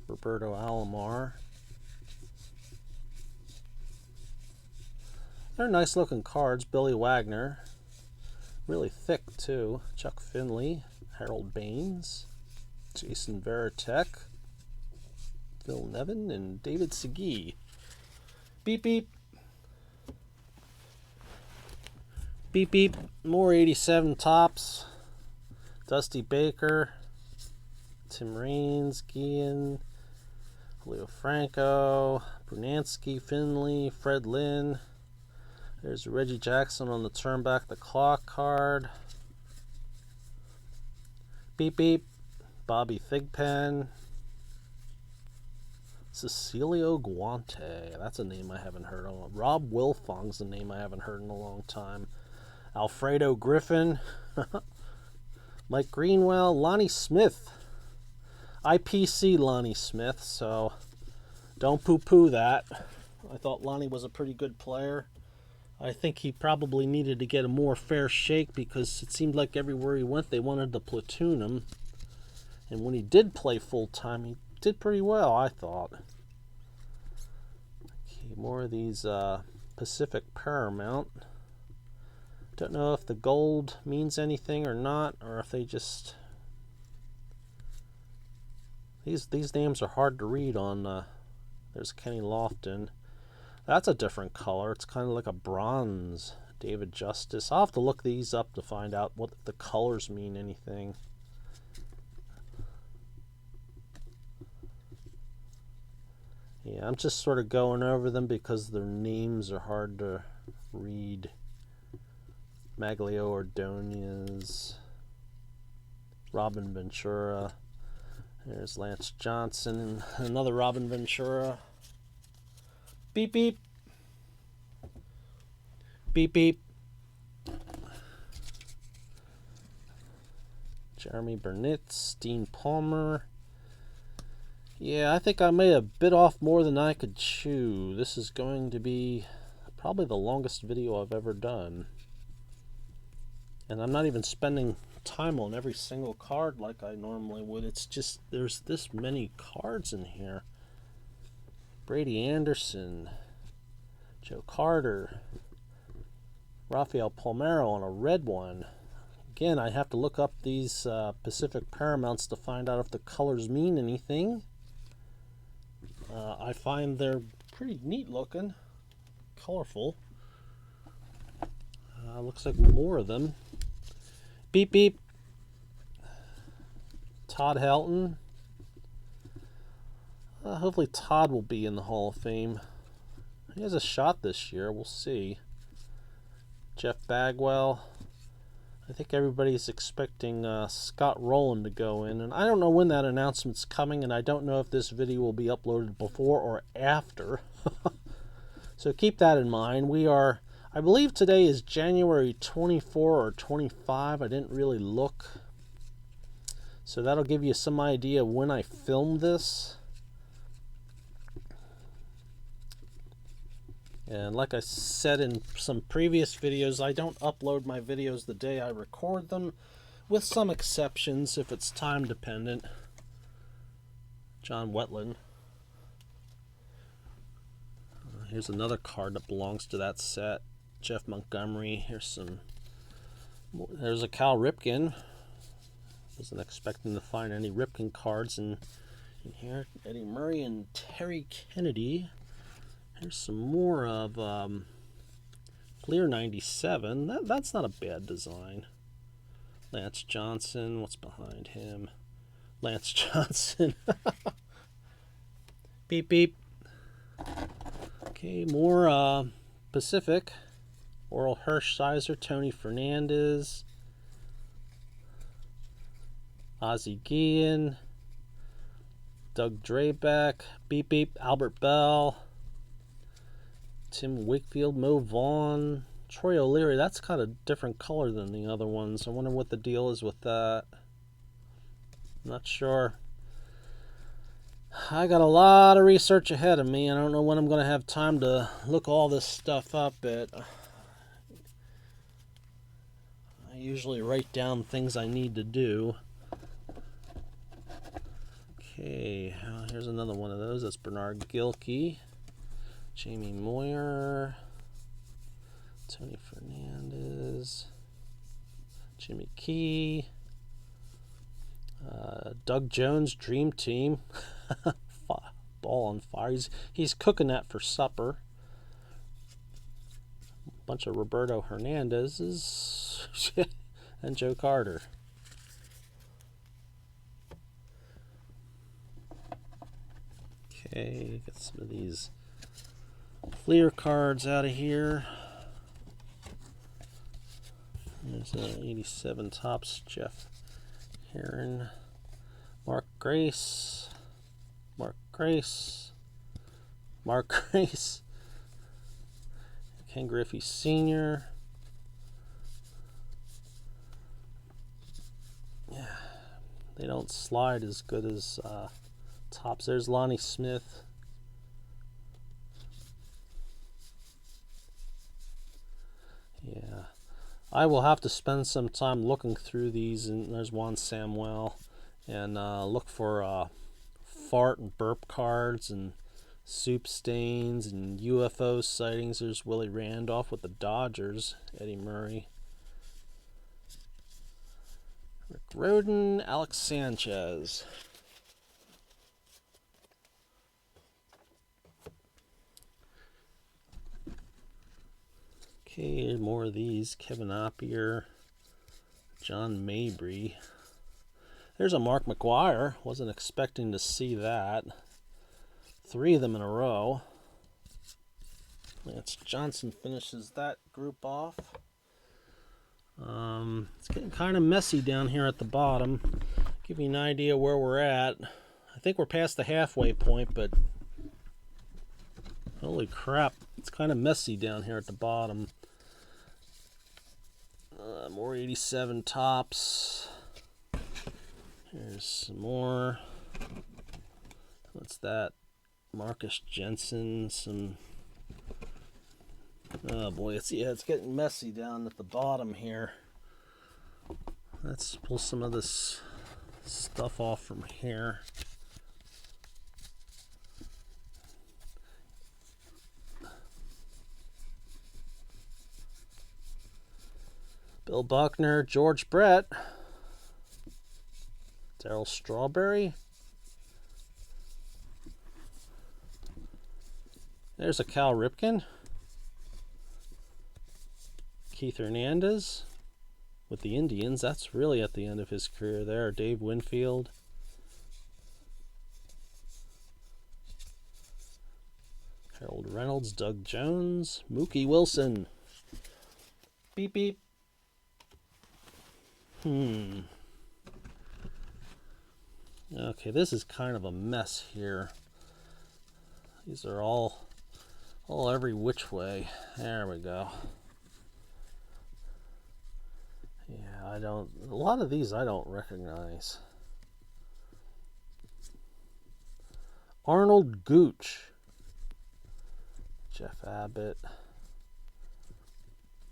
A: Roberto Alomar. They're nice looking cards. Billy Wagner. Really thick too. Chuck Finley. Harold Baines. Jason Varitek. Phil Nevin and David Segui. Beep beep. Beep beep. More 87 Topps. Dusty Baker. Tim Raines. Guillen. Julio Franco. Brunansky. Finley. Fred Lynn. There's Reggie Jackson on the Turn Back the Clock card. Beep beep. Bobby Thigpen. Cecilio Guante. That's a name I haven't heard of. Rob Wilfong's a name I haven't heard in a long time. Alfredo Griffin. Mike Greenwell. Lonnie Smith. IPC Lonnie Smith, so don't poo-poo that. I thought Lonnie was a pretty good player. I think he probably needed to get a more fair shake because it seemed like everywhere he went they wanted to platoon him. And when he did play full-time, he did pretty well, I thought. Okay, more of these Pacific Paramount. Don't know if the gold means anything or not, or if they just... These names are hard to read on... There's Kenny Lofton. That's a different color. It's kind of like a bronze. David Justice. I'll have to look these up to find out what the colors mean anything. Yeah, I'm just sort of going over them because their names are hard to read. Maglio Ordonez. Robin Ventura. There's Lance Johnson. Another Robin Ventura. Beep beep. Beep beep. Jeremy Burnitz. Dean Palmer. Yeah, I think I may have bit off more than I could chew. This is going to be probably the longest video I've ever done. And I'm not even spending time on every single card like I normally would. It's just there's this many cards in here. Brady Anderson, Joe Carter, Rafael Palmeiro on a red one. Again, I have to look up these Pacific Paramounts to find out if the colors mean anything. I find they're pretty neat looking, colorful. Looks like more of them. Beep beep. Todd Helton. Hopefully Todd will be in the Hall of Fame. He has a shot this year. We'll see. Jeff Bagwell. I think everybody's expecting Scott Rowland to go in. And I don't know when that announcement's coming. And I don't know if this video will be uploaded before or after. So keep that in mind. We are... I believe today is January 24 or 25. I didn't really look. So that'll give you some idea of when I filmed this. And like I said in some previous videos, I don't upload my videos the day I record them, with some exceptions if it's time dependent. John Wetland. Here's another card that belongs to that set. Jeff Montgomery. There's a Cal Ripken. Wasn't expecting to find any Ripken cards in in here. Eddie Murray and Terry Kennedy. Here's some more of Fleer 97. That's not a bad design. Lance Johnson. What's behind him? Lance Johnson. Beep, beep. Okay, more Pacific. Oral Hershiser, Tony Fernandez, Ozzie Guillen, Doug Drabeck, Beep Beep, Albert Bell, Tim Wakefield, Mo Vaughn, Troy O'Leary. That's kind of different color than the other ones. I wonder what the deal is with that. I'm not sure. I got a lot of research ahead of me. I don't know when I'm going to have time to look all this stuff up. I usually write down things I need to do. Okay, here's another one of those. That's Bernard Gilkey, Jamie Moyer, Tony Fernandez, Jimmy Key, Doug Jones, Dream Team. Ball on fire. He's cooking that for supper. A bunch of Roberto Hernandez's and Joe Carter. Okay, get some of these Fleer cards out of here. There's an 87 Topps Jeff Heron, Mark Grace, Ken Griffey Sr. Yeah, they don't slide as good as Topps. There's Lonnie Smith. Yeah, I will have to spend some time looking through these, and there's Juan Samuel, and look for fart and burp cards and soup stains and UFO sightings. There's Willie Randolph with the Dodgers, Eddie Murray, Rick Rhoden, Alex Sanchez. Okay, more of these. Kevin Oppier, John Mabry. There's a Mark McGwire. Wasn't expecting to see that. 3 of them in a row. Lance Johnson finishes that group off. It's getting kind of messy down here at the bottom. Give you an idea where we're at. I think we're past the halfway point, but holy crap, it's kind of messy down here at the bottom. More 87 Topps. Here's some more. What's that? Marcus Jensen. Some. Oh boy, it's getting messy down at the bottom here. Let's pull some of this stuff off from here. Bill Buckner, George Brett, Darryl Strawberry. There's a Cal Ripken. Keith Hernandez with the Indians. That's really at the end of his career there. Dave Winfield. Harold Reynolds, Doug Jones, Mookie Wilson. Beep, beep. Okay, this is kind of a mess here. These are all every which way. There we go. Yeah, a lot of these I don't recognize. Arnold Gooch. Jeff Abbott.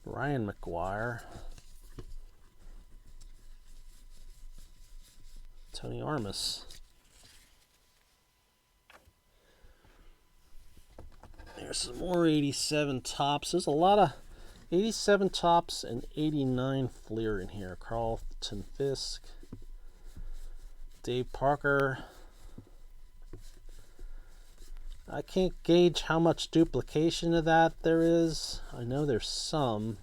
A: Ryan McGuire. Tony Armas. There's some more 87 Topps. There's a lot of 87 Topps and 89 Fleer in here. Carlton Fisk, Dave Parker, I can't gauge how much duplication of that there is. I know there's some,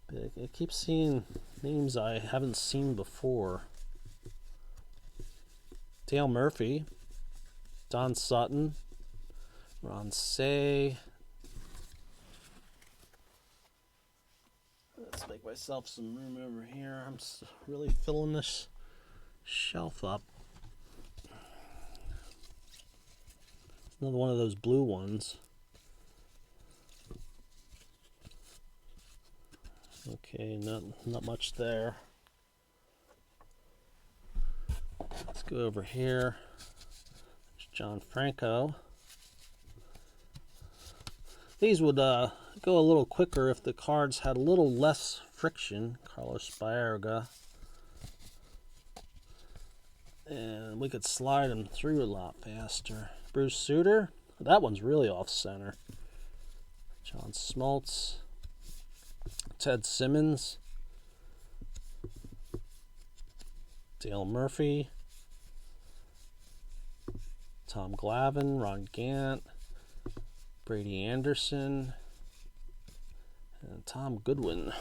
A: but I keep seeing names I haven't seen before. Dale Murphy, Don Sutton, Ron Say. Let's make myself some room over here. I'm really filling this shelf up. Another one of those blue ones. Okay, not much there. Let's go over here. There's John Franco. These would go a little quicker if the cards had a little less friction. Carlos Baerga. And we could slide them through a lot faster. Bruce Sutter. That one's really off center. John Smoltz. Ted Simmons. Dale Murphy. Tom Glavine. Ron Gant. Brady Anderson. And Tom Goodwin.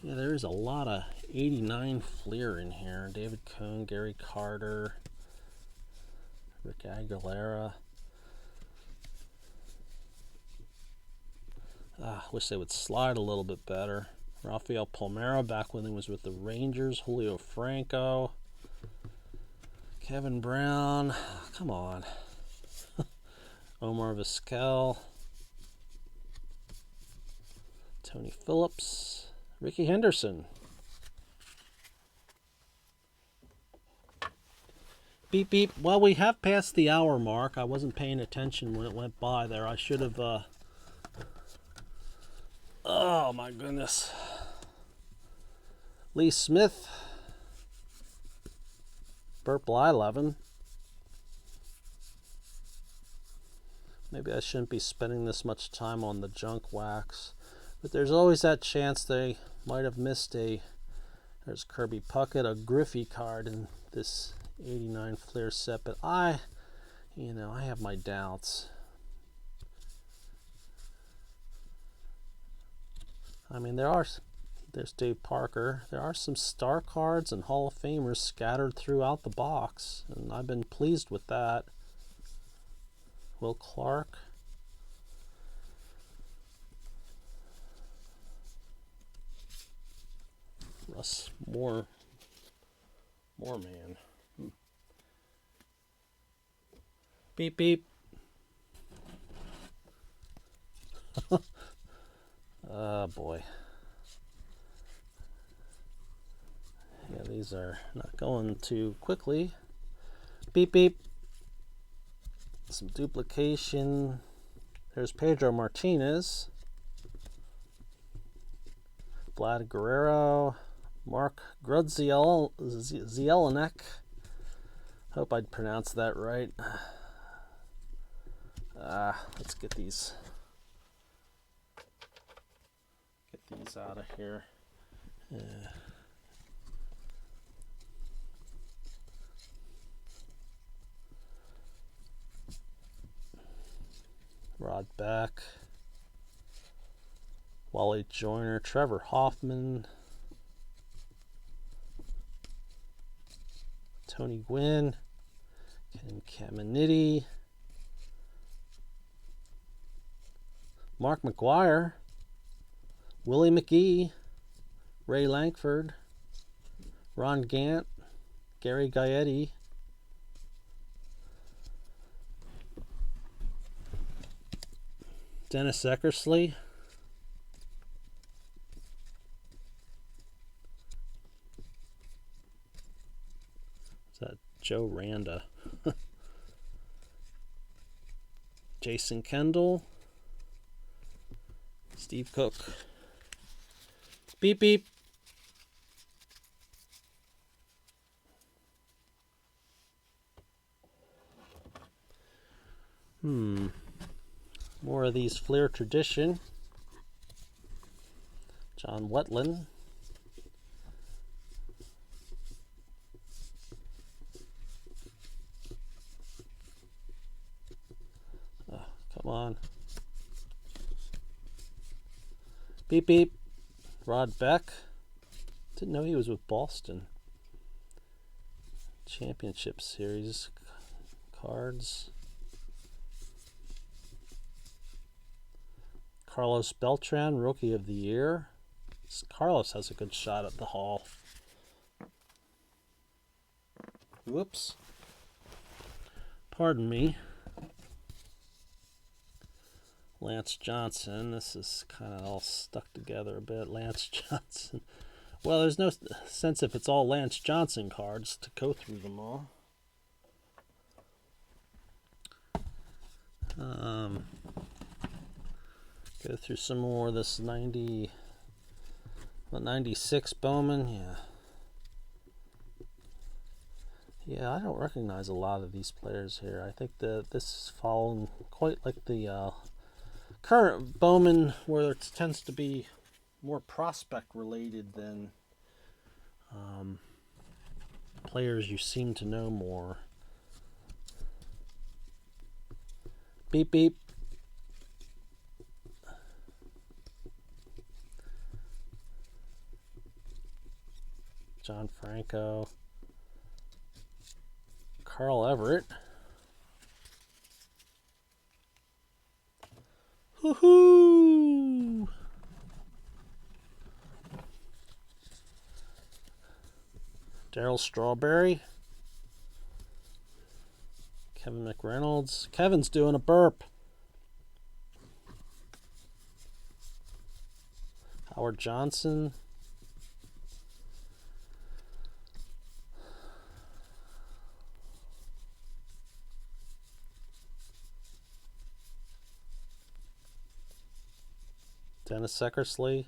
A: Yeah, there's a lot of 89 Fleer in here. David Cohn, Gary Carter, Rick Aguilera. Wish they would slide a little bit better. Rafael Palmeiro back when he was with the Rangers. Julio Franco. Kevin Brown. Come on. Omar Vizquel. Tony Phillips. Ricky Henderson. Beep beep. Well, we have passed the hour mark. I wasn't paying attention when it went by there. I should have oh my goodness. Lee Smith. Burt Blyleven. Maybe I shouldn't be spending this much time on the junk wax. But there's always that chance they might have missed there's Kirby Puckett, a Griffey card in this 89 Fleer set. But I have my doubts. I mean, there's Dave Parker. There are some star cards and Hall of Famers scattered throughout the box, and I've been pleased with that. Will Clark. Russ Moore man. Beep beep. Oh boy. Yeah, these are not going too quickly. Beep beep. Some duplication. There's Pedro Martinez. Vlad Guerrero. Mark Grudzielanek. Hope I'd pronounce that right. Let's get these out of here. Rod Beck. Wally Joyner. Trevor Hoffman. Tony Gwynn. Ken Caminiti. Mark McGuire. Willie McGee. Ray Lankford. Ron Gant. Gary Gaetti. Dennis Eckersley. Is that Joe Randa? Jason Kendall. Steve Cook. Beep beep. More of these Fleer Tradition. John Wetland. Come on. Beep beep. Rod Beck. Didn't know he was with Boston. Championship Series cards. Carlos Beltran, Rookie of the Year. Carlos has a good shot at the Hall. Whoops. Pardon me. Lance Johnson. This is kind of all stuck together a bit. Lance Johnson. Well, there's no sense if it's all Lance Johnson cards to go through them all. Go through some more of this 96 Bowman. Yeah, I don't recognize a lot of these players here. I think that this is following quite like the current Bowman, where it tends to be more prospect related than players you seem to know more. Beep beep. John Franco. Carl Everett. Woohoo! Darryl Strawberry. Kevin McReynolds. Kevin's doing a burp. Howard Johnson. Dennis Eckersley.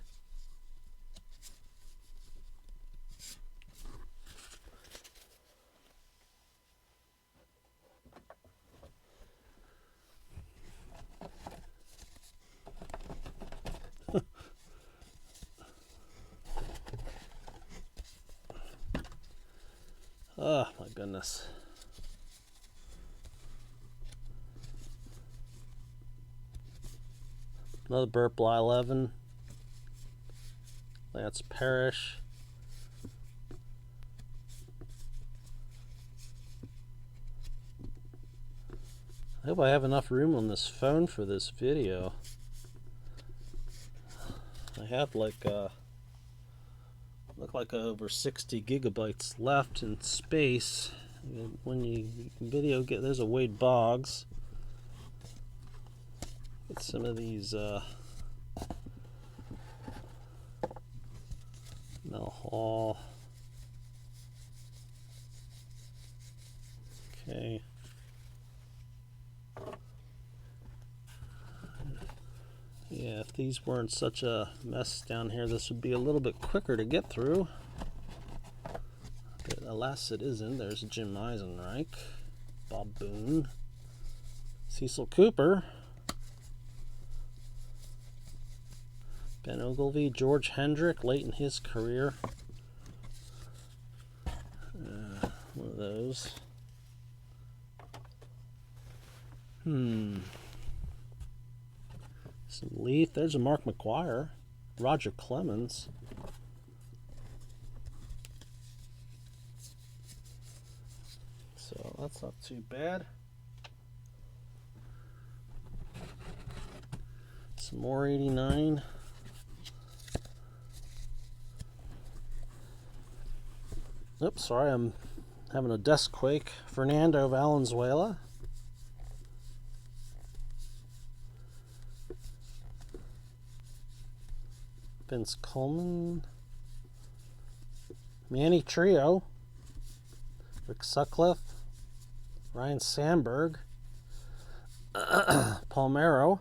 A: Oh my goodness. Another Burt Blyleven. Lance Parrish. I hope I have enough room on this phone for this video. I have like look like over 60 gigabytes left in space. When you video get, there's a Wade Boggs. Get some of these Mel Hall. Okay. Yeah, if these weren't such a mess down here, this would be a little bit quicker to get through. But alas, it isn't. There's Jim Eisenreich, Bob Boone, Cecil Cooper, Ben Ogilvy, George Hendrick, late in his career. One of those. Some Leaf. There's a Mark McGuire. Roger Clemens. So that's not too bad. Some more 89. Oops, sorry, I'm having a desk quake. Fernando Valenzuela. Vince Coleman. Manny Trio. Rick Sutcliffe. Ryan Sandberg. Palmero.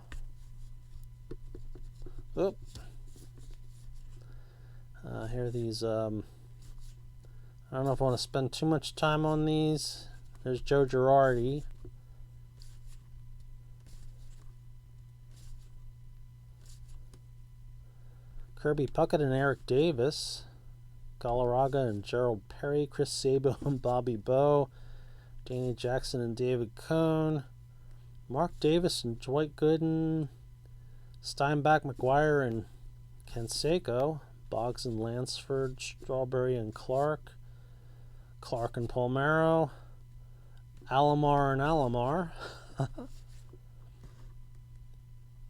A: Oop. Here are these. I don't know if I want to spend too much time on these. There's Joe Girardi. Kirby Puckett and Eric Davis. Galarraga and Gerald Perry. Chris Sabo and Bobby Bowe. Danny Jackson and David Cohn. Mark Davis and Dwight Gooden, Steinbach, McGuire, and Canseco, Boggs and Lansford, Strawberry and Clark, Clark and Palmero, Alomar and Alomar,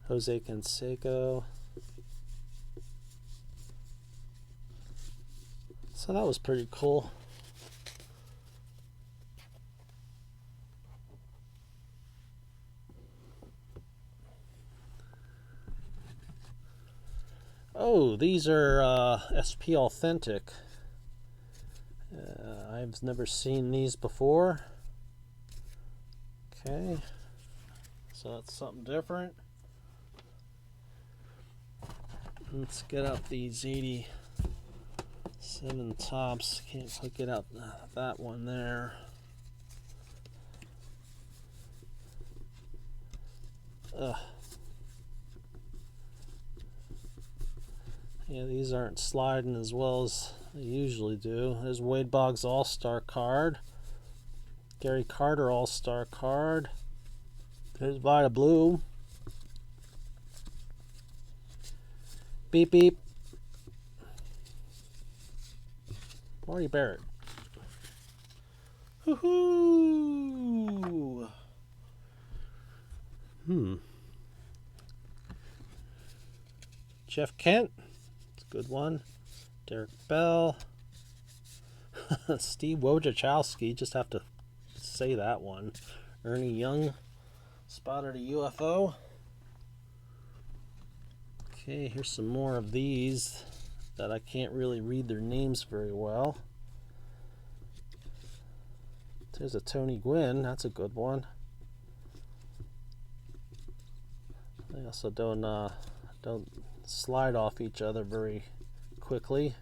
A: Jose Canseco. So that was pretty cool. Oh, these are SP Authentic. I've never seen these before. Okay, so that's something different. Let's get out these 87 tops. Can't quite get out that one there. Yeah, these aren't sliding as well as they usually do. There's Wade Boggs All-Star card. Gary Carter All-Star card. There's Vida Blue. Beep beep. Marty Barrett. Woohoo! Jeff Kent. It's a good one. Derek Bell. Steve Wojciechowski. Just have to say that one. Ernie Young. Spotted a UFO. Okay, here's some more of these that I can't really read their names very well. There's a Tony Gwynn. That's a good one. They also don't slide off each other very quickly.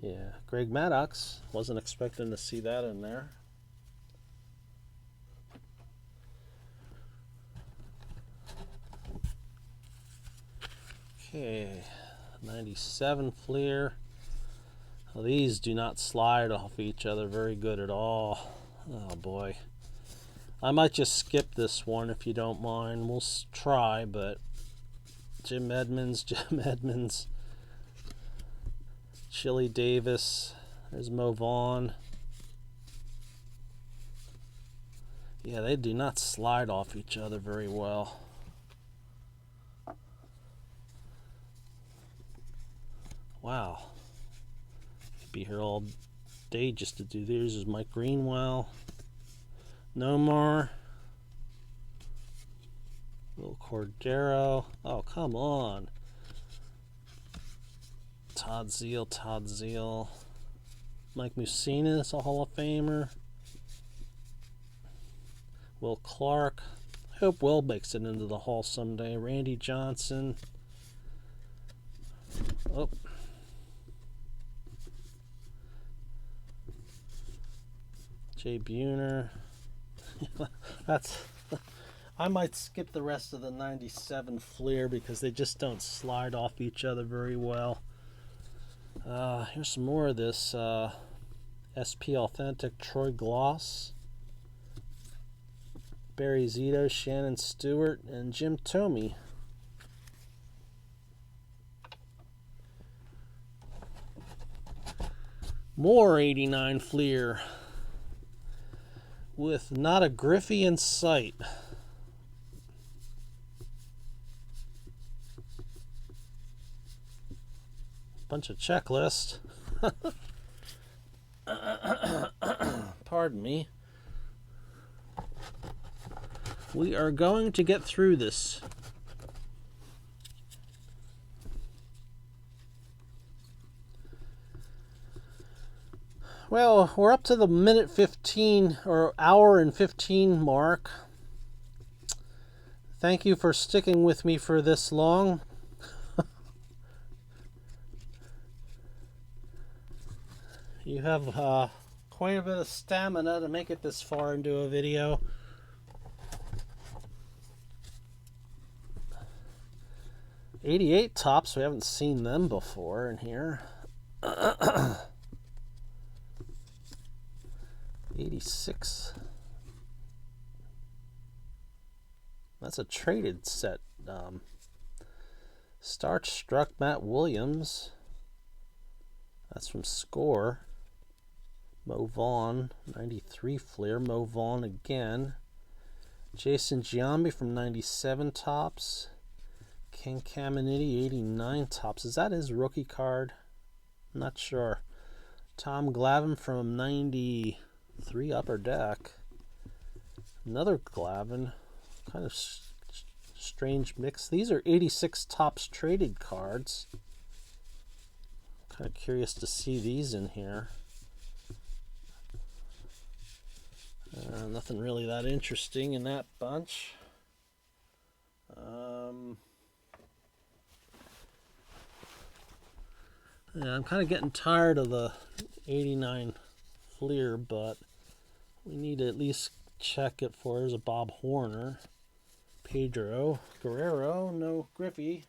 A: Yeah, Greg Maddox. Wasn't expecting to see that in there. Okay, 97 Fleer. Well, these do not slide off each other very good at all. Oh boy. I might just skip this one if you don't mind. We'll try, but Jim Edmonds. Chili Davis. There's Mo Vaughn. Yeah, they do not slide off each other very well. Wow. Could be here all day just to do these. Is Mike Greenwell. Nomar. Will Cordero. Oh, come on. Todd Zeal. Mike Mussina is a Hall of Famer. Will Clark. Hope Will makes it into the Hall someday. Randy Johnson. Oh. Jay Buhner. I might skip the rest of the 97 Fleer because they just don't slide off each other very well. Here's some more of this SP Authentic Troy Gloss, Barry Zito, Shannon Stewart, and Jim Thome. More 89 Fleer with not a Griffey in sight. Bunch of checklists. Pardon me. We are going to get through this. Well, we're up to the minute 15 or hour and 15 mark. Thank you for sticking with me for this long. You have quite a bit of stamina to make it this far into a video. 88 Topps, we haven't seen them before in here. 86. That's a traded set. Starstruck Matt Williams. That's from Score. Mo Vaughn, 93 Fleer. Mo Vaughn again. Jason Giambi from 97 Topps. Ken Caminiti, 89 Topps. Is that his rookie card? I'm not sure. Tom Glavine from 93 Upper Deck. Another Glavine. Kind of strange mix. These are 86 Topps traded cards. Kind of curious to see these in here. Nothing really that interesting in that bunch. Yeah, I'm kind of getting tired of the 89 Fleer, but we need to at least check it for. There's a Bob Horner. Pedro Guerrero, no Griffey.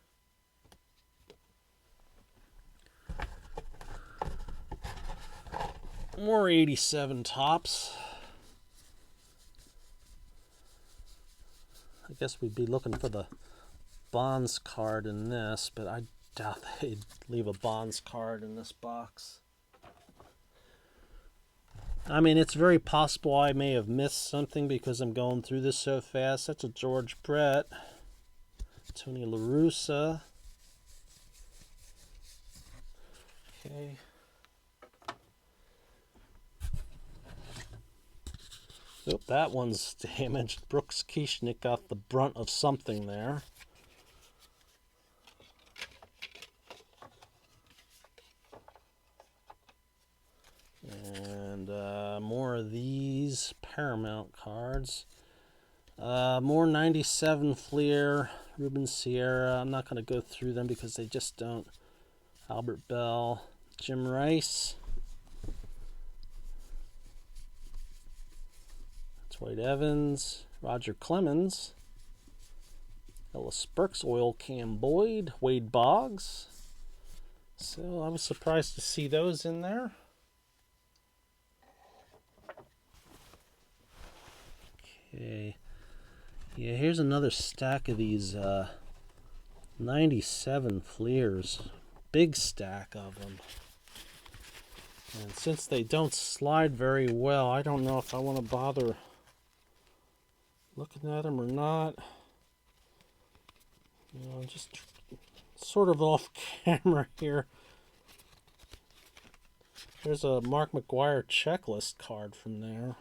A: More 87 Topps. I guess we'd be looking for the Bonds card in this, but I doubt they'd leave a Bonds card in this box. I mean, it's very possible I may have missed something because I'm going through this so fast. That's a George Brett. Tony La Russa. Okay. Oop, that one's damaged. Brooks Kieschnick got the brunt of something there. And more of these Paramount cards. More 97 Fleer, Ruben Sierra. I'm not going to go through them because they just don't. Albert Bell, Jim Rice. Dwight Evans, Roger Clemens, Ellis Burks, Oil Cam Boyd, Wade Boggs. So I was surprised to see those in there. Okay. Yeah, here's another stack of these 97 Fleers. Big stack of them. And since they don't slide very well, I don't know if I want to bother looking at them or not. You know, just sort of off camera here. There's a Mark McGwire checklist card from there.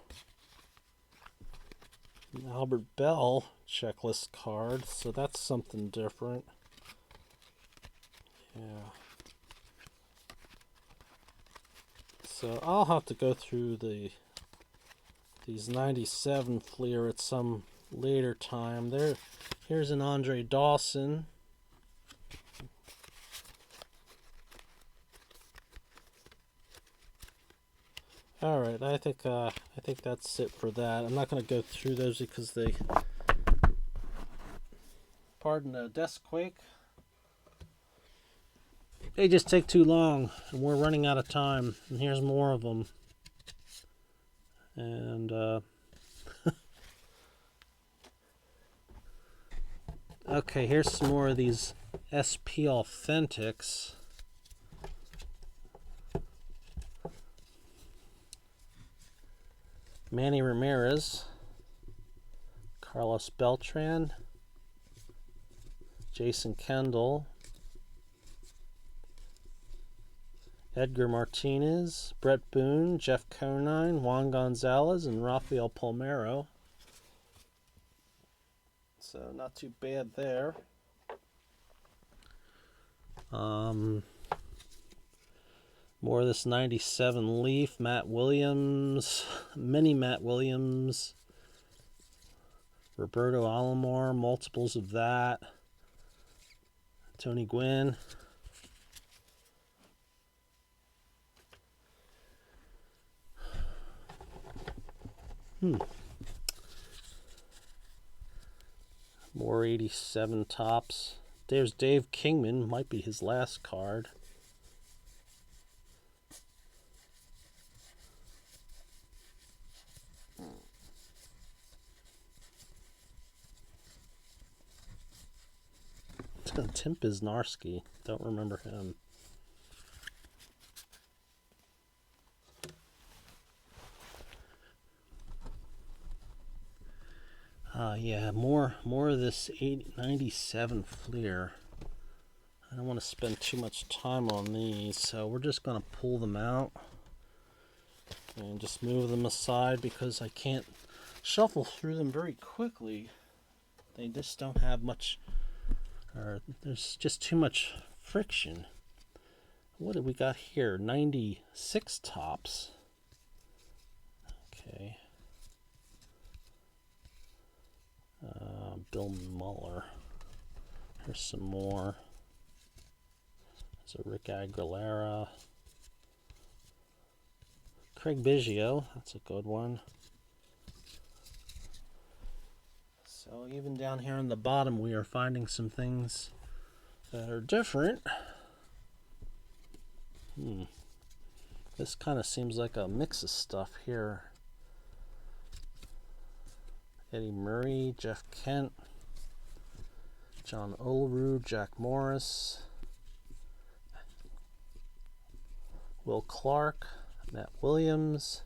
A: An Albert Bell checklist card, so that's something different. Yeah. So I'll have to go through these 97 Fleer at some later time. Here's an Andre Dawson. All right, I think that's it for that. I'm not going to go through those because they, pardon the desk quake, they just take too long, and we're running out of time. And here's more of them. And okay, here's some more of these SP Authentics. Manny Ramirez, Carlos Beltran, Jason Kendall, Edgar Martinez, Brett Boone, Jeff Conine, Juan Gonzalez, and Rafael Palmeiro. So not too bad there. More of this 97 Leaf, Matt Williams, mini Matt Williams, Roberto Alomar, multiples of that, Tony Gwynn. More 87 Topps. There's Dave Kingman, might be his last card. Tim Biznarski, don't remember him. Yeah, more of this 97 Fleer. I don't want to spend too much time on these, so we're just going to pull them out and just move them aside because I can't shuffle through them very quickly. They just don't have much, or there's just too much friction. What do we got here? 96 tops. Okay. Bill Muller. Here's some more. There's a Rick Aguilera. Craig Biggio, that's a good one. So even down here on the bottom, we are finding some things that are different. This kind of seems like a mix of stuff here. Eddie Murray, Jeff Kent, John Olerud, Jack Morris, Will Clark, Matt Williams,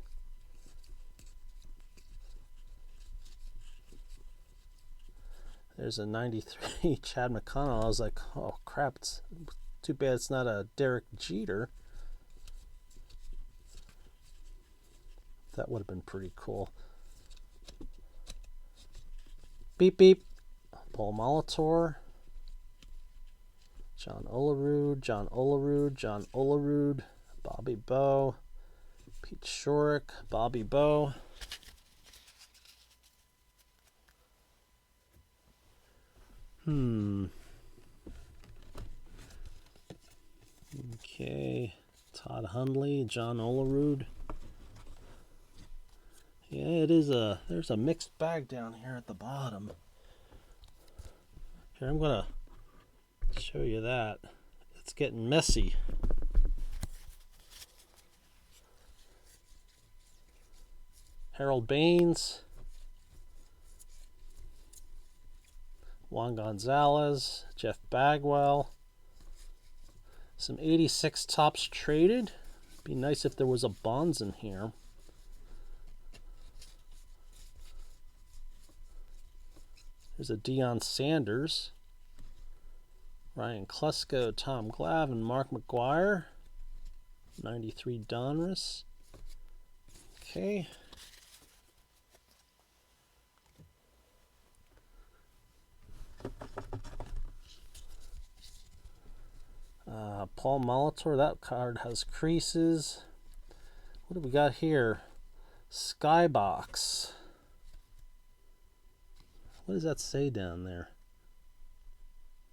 A: there's a 93 Chad McConnell. I was like, oh crap, it's too bad it's not a Derek Jeter. That would have been pretty cool. Beep beep. Paul Molitor, John Olerud, Bobby Bowe, Pete Shorrock, Bobby Bowe. Okay, Todd Hundley, John Olerud. Yeah, there's a mixed bag down here at the bottom. Here, I'm gonna show you that. It's getting messy. Harold Baines, Juan Gonzalez, Jeff Bagwell. Some 86 tops traded. Be nice if there was a Bonds in here. There's a Deion Sanders, Ryan Klesko, Tom Glavine, Mark McGwire, 93 Donruss. Okay. Paul Molitor, that card has creases. What do we got here? Skybox. What does that say down there?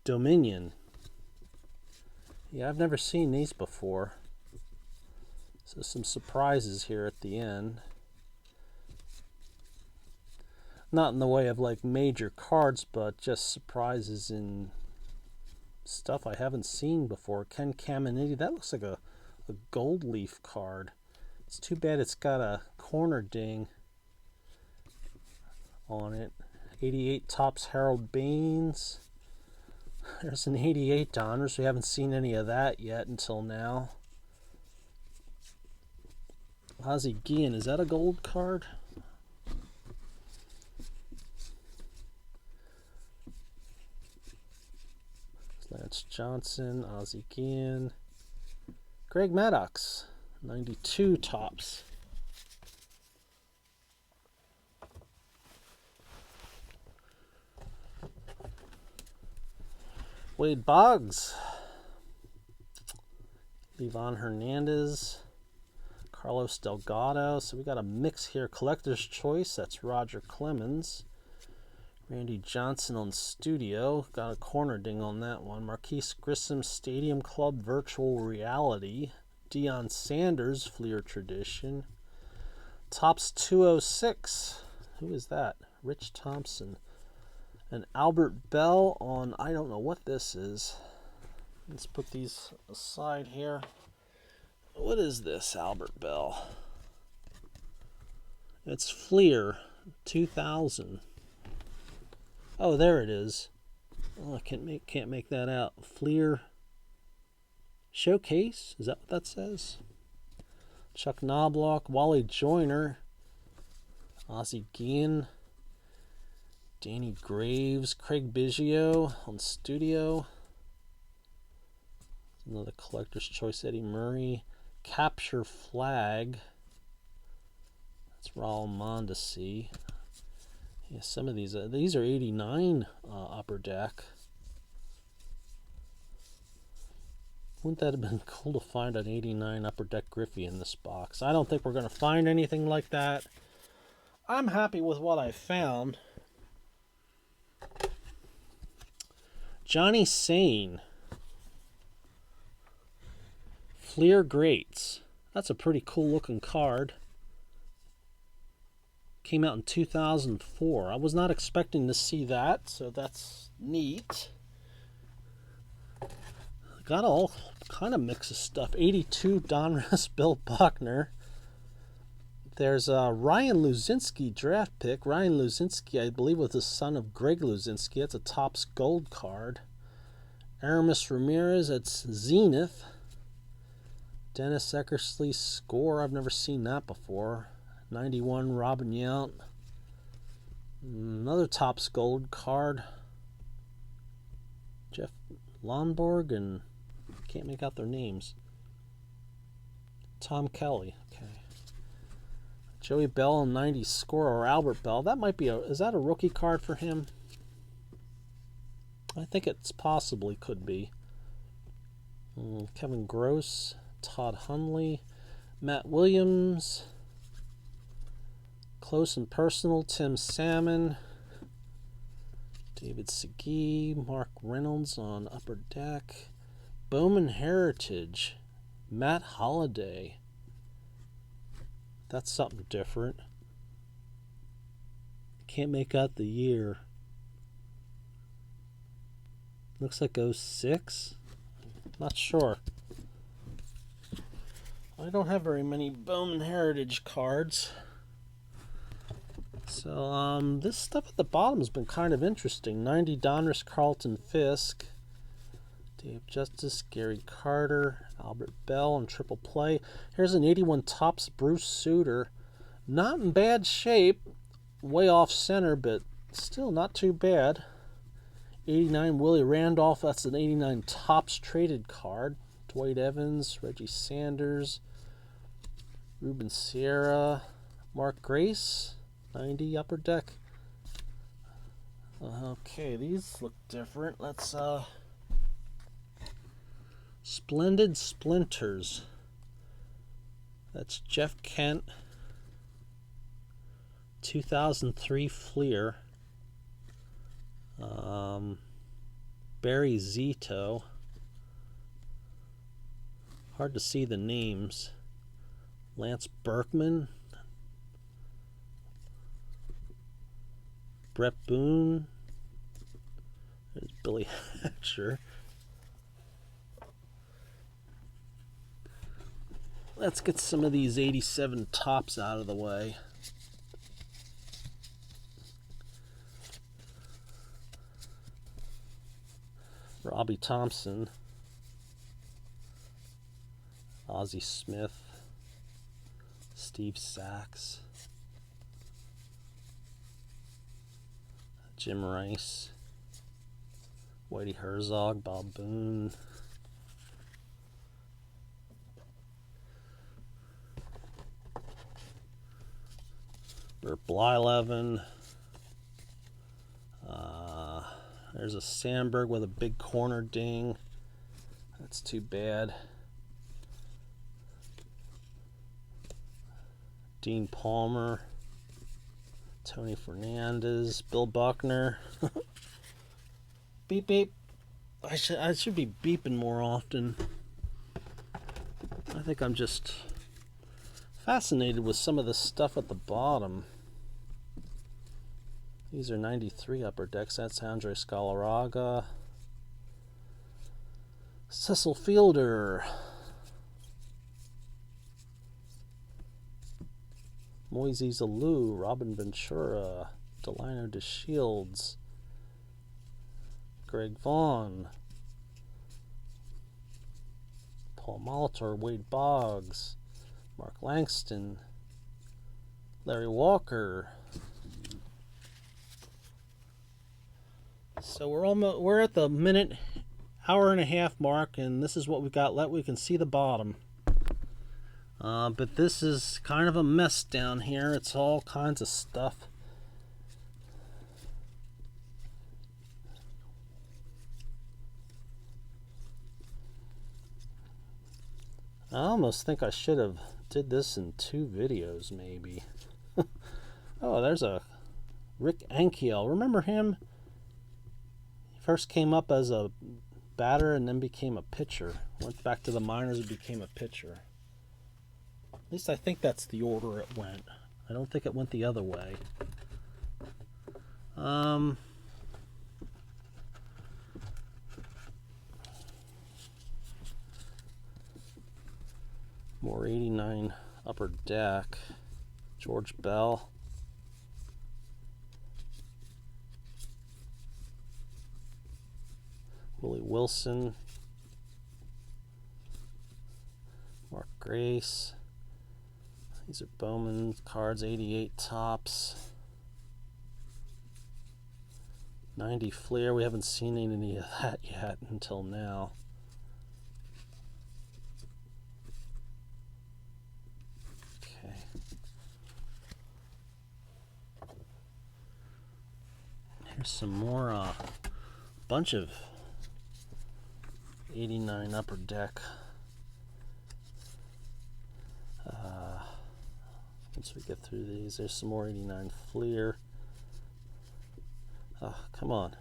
A: Dominion. Yeah, I've never seen these before. So some surprises here at the end. Not in the way of like major cards, but just surprises in stuff I haven't seen before. Ken Caminiti, that looks like a gold leaf card. It's too bad it's got a corner ding on it. 88 tops Harold Baines. There's an 88 Donruss. We haven't seen any of that yet until now. Ozzie Guillen, is that a gold card? Lance Johnson, Ozzie Guillen. Greg Maddux, 92 tops. Wade Boggs, Livan Hernandez, Carlos Delgado. So we got a mix here. Collector's Choice, that's Roger Clemens. Randy Johnson on Studio, got a corner ding on that one. Marquise Grissom, Stadium Club Virtual Reality. Deion Sanders, Fleer Tradition. Topps 206, who is that? Rich Thompson. An Albert Belle on, I don't know what this is. Let's put these aside here. What is this Albert Belle? It's Fleer 2000. Oh, there it is. Oh, I can't make that out. Fleer Showcase? Is that what that says? Chuck Knobloch, Wally Joyner, Ozzie Guillen, Danny Graves, Craig Biggio on Studio. Another Collector's Choice, Eddie Murray. Capture Flag. That's Raul Mondesi. Yeah, some of these are 89 Upper Deck. Wouldn't that have been cool to find an 89 Upper Deck Griffey in this box? I don't think we're going to find anything like that. I'm happy with what I found. Johnny Sane. Fleer Greats. That's a pretty cool looking card. Came out in 2004. I was not expecting to see that, so that's neat. Got all kind of mix of stuff. 82 Donruss, Bill Buckner. There's a Ryan Luzinski draft pick. Ryan Luzinski, I believe, was the son of Greg Luzinski. That's a Topps Gold card. Aramis Ramirez, that's Zenith. Dennis Eckersley score. I've never seen that before. 91 Robin Yount. Another Topps Gold card. Jeff Lonborg and can't make out their names. Tom Kelly. Okay. Joey Bell, 90 score, or Albert Bell. That might be is that a rookie card for him? I think it's possibly could be. Kevin Gross, Todd Hundley, Matt Williams, Close and Personal, Tim Salmon, David Segui, Mark Reynolds on Upper Deck, Bowman Heritage, Matt Holliday. That's something different. Can't make out the year. Looks like 06. Not sure. I don't have very many Bowman Heritage cards. So, this stuff at the bottom has been kind of interesting. 90 Donruss, Carlton Fisk, Dave Justice, Gary Carter, Albert Bell on Triple Play. Here's an 81 Topps Bruce Sutter. Not in bad shape. Way off center, but still not too bad. 89 Willie Randolph. That's an 89 Topps traded card. Dwight Evans, Reggie Sanders, Ruben Sierra, Mark Grace. 90 Upper Deck. Okay, these look different. Let's Splendid Splinters. That's Jeff Kent. 2003 Fleer. Barry Zito. Hard to see the names. Lance Berkman. Brett Boone. There's Billy Hatcher. Let's get some of these 87 Topps out of the way. Robbie Thompson. Ozzie Smith. Steve Sachs. Jim Rice, Whitey Herzog, Bob Boone, Bert Blyleven. There's a Sandberg with a big corner ding. That's too bad. Dean Palmer. Tony Fernandez, Bill Buckner. Beep beep. I should be beeping more often. I think I'm just fascinated with some of the stuff at the bottom. These are 93 Upper Decks. That's Andres Galarraga. Cecil Fielder. Moises Alou. Robin Ventura. Delino DeShields. Greg Vaughn. Paul Molitor. Wade Boggs. Mark Langston. Larry Walker. So we're at the hour and a half mark, and this is what we got. We can see the bottom. But this is kind of a mess down here. It's all kinds of stuff. I almost think I should have did this in 2 videos, maybe. Oh, there's a Rick Ankiel. Remember him? He first came up as a batter and then became a pitcher. Went back to the minors and became a pitcher. At least I think that's the order it went. I don't think it went the other way. More 89 Upper Deck. George Bell. Willie Wilson. Mark Grace. These are Bowman cards, 88 tops. 90 Fleer. We haven't seen any of that yet until now. Okay. Here's some more, bunch of 89 Upper Deck. Once we get through these, there's some more 89 Fleer. Come on.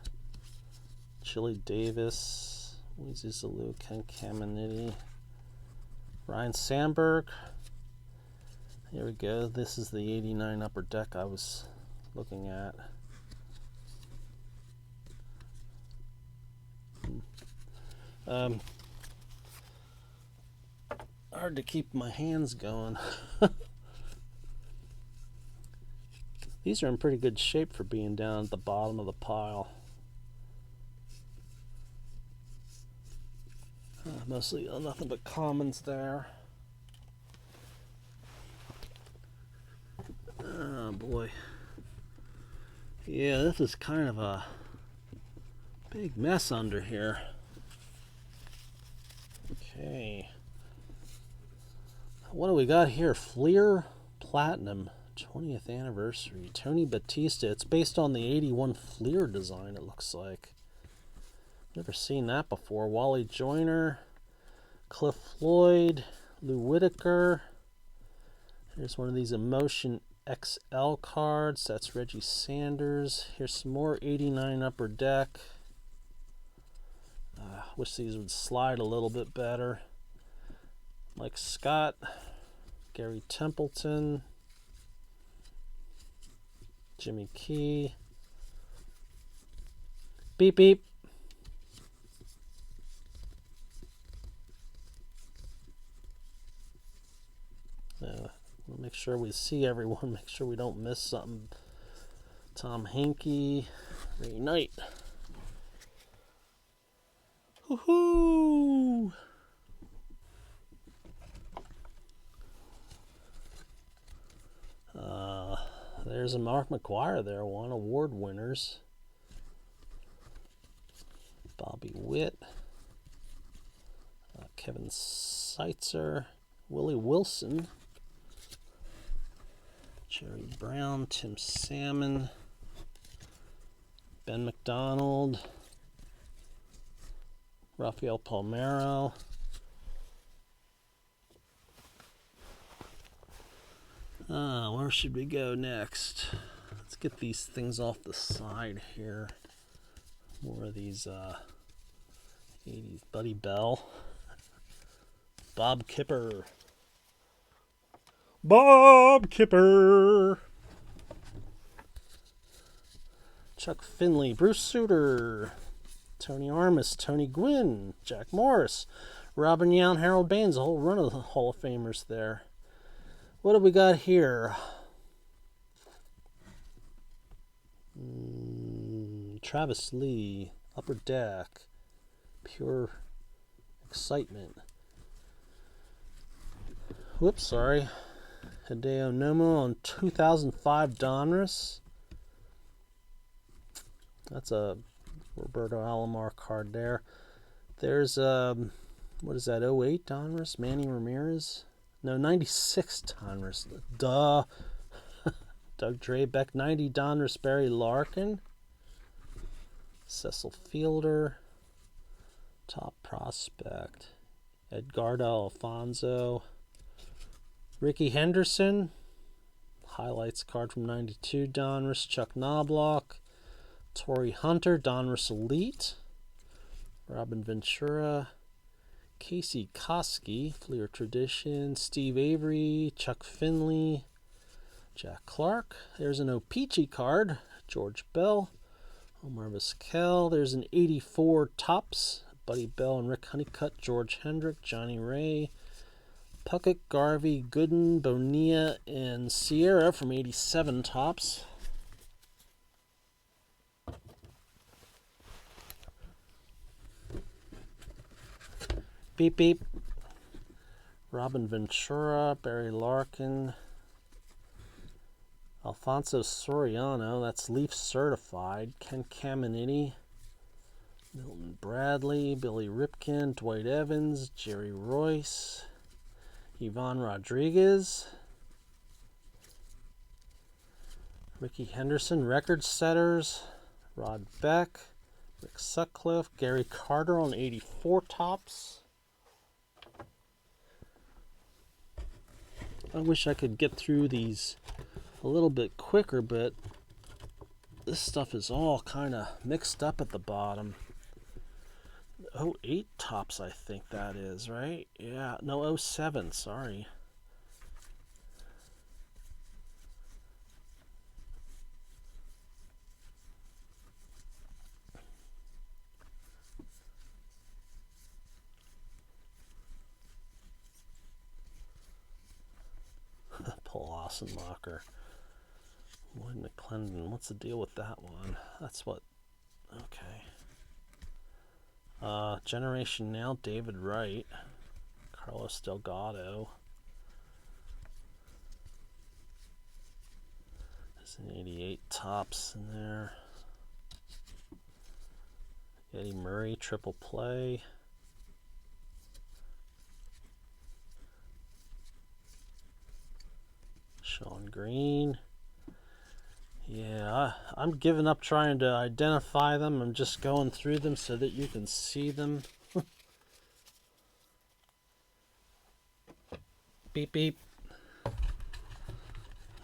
A: Chili Davis, Moises Alou, Ken Caminiti, Ryan Sandberg. Here we go. This is the 89 Upper Deck I was looking at. Hard to keep my hands going. These are in pretty good shape for being down at the bottom of the pile. Mostly nothing but commons there. Oh boy. Yeah, this is kind of a big mess under here. Okay. What do we got here? Fleer Platinum 20th anniversary. Tony Batista. It's based on the 81 Fleer design, it looks like. Never seen that before. Wally Joyner. Cliff Floyd. Lou Whitaker. Here's one of these Emotion XL cards. That's Reggie Sanders. Here's some more 89 Upper Deck. Wish these would slide a little bit better. Mike Scott. Gary Templeton. Jimmy Key. Beep beep. We'll make sure we see everyone. Make sure we don't miss something. Tom Henke. Ray Knight. Woohoo! There's a Mark McGwire there, one award winners. Bobby Witt, Kevin Seitzer, Willie Wilson, Jerry Brown, Tim Salmon, Ben McDonald, Rafael Palmeiro. Where should we go next? Let's get these things off the side here. More of these 80s. Buddy Bell. Bob Kipper. Bob Kipper. Chuck Finley, Bruce Sutter, Tony Armas, Tony Gwynn, Jack Morris, Robin Yount, Harold Baines, a whole run of the Hall of Famers there. What have we got here? Travis Lee, Upper Deck, Pure Excitement. Whoops, sorry. Hideo Nomo on 2005 Donruss. That's a Roberto Alomar card there. There's, what is that, 08 Donruss? Manny Ramirez? No, 96 Donruss. Duh. Doug Drabek, 90 Donruss, Barry Larkin. Cecil Fielder. Top Prospect. Edgardo Alfonso. Ricky Henderson. Highlights card from 92 Donruss, Chuck Knobloch. Torrey Hunter, Donruss Elite. Robin Ventura. Casey Koski, Fleer Tradition. Steve Avery, Chuck Finley. Jack Clark. There's an O-Pee-Chee card. George Bell. Omar Vizquel. There's an 84 Topps. Buddy Bell and Rick Honeycutt. George Hendrick. Johnny Ray. Puckett, Garvey, Gooden, Bonilla, and Sierra from 87 Topps. Beep beep. Robin Ventura, Barry Larkin, Alfonso Soriano, that's Leaf certified. Ken Caminiti, Milton Bradley, Billy Ripken, Dwight Evans, Jerry Royce, Ivan Rodriguez, Ricky Henderson, record setters, Rod Beck, Rick Sutcliffe, Gary Carter on 84 Topps. I wish I could get through these a little bit quicker, but this stuff is all kind of mixed up at the bottom. 08 Topps, I think that is, right? Yeah, no, 07, sorry. Paul Ossenmacher. Lloyd McClendon. What's the deal with that one? That's what... Okay. Generation Now, David Wright. Carlos Delgado. There's an 88 Topps in there. Eddie Murray, triple play. Sean Green. Yeah, I'm giving up trying to identify them. I'm just going through them so that you can see them. Beep beep.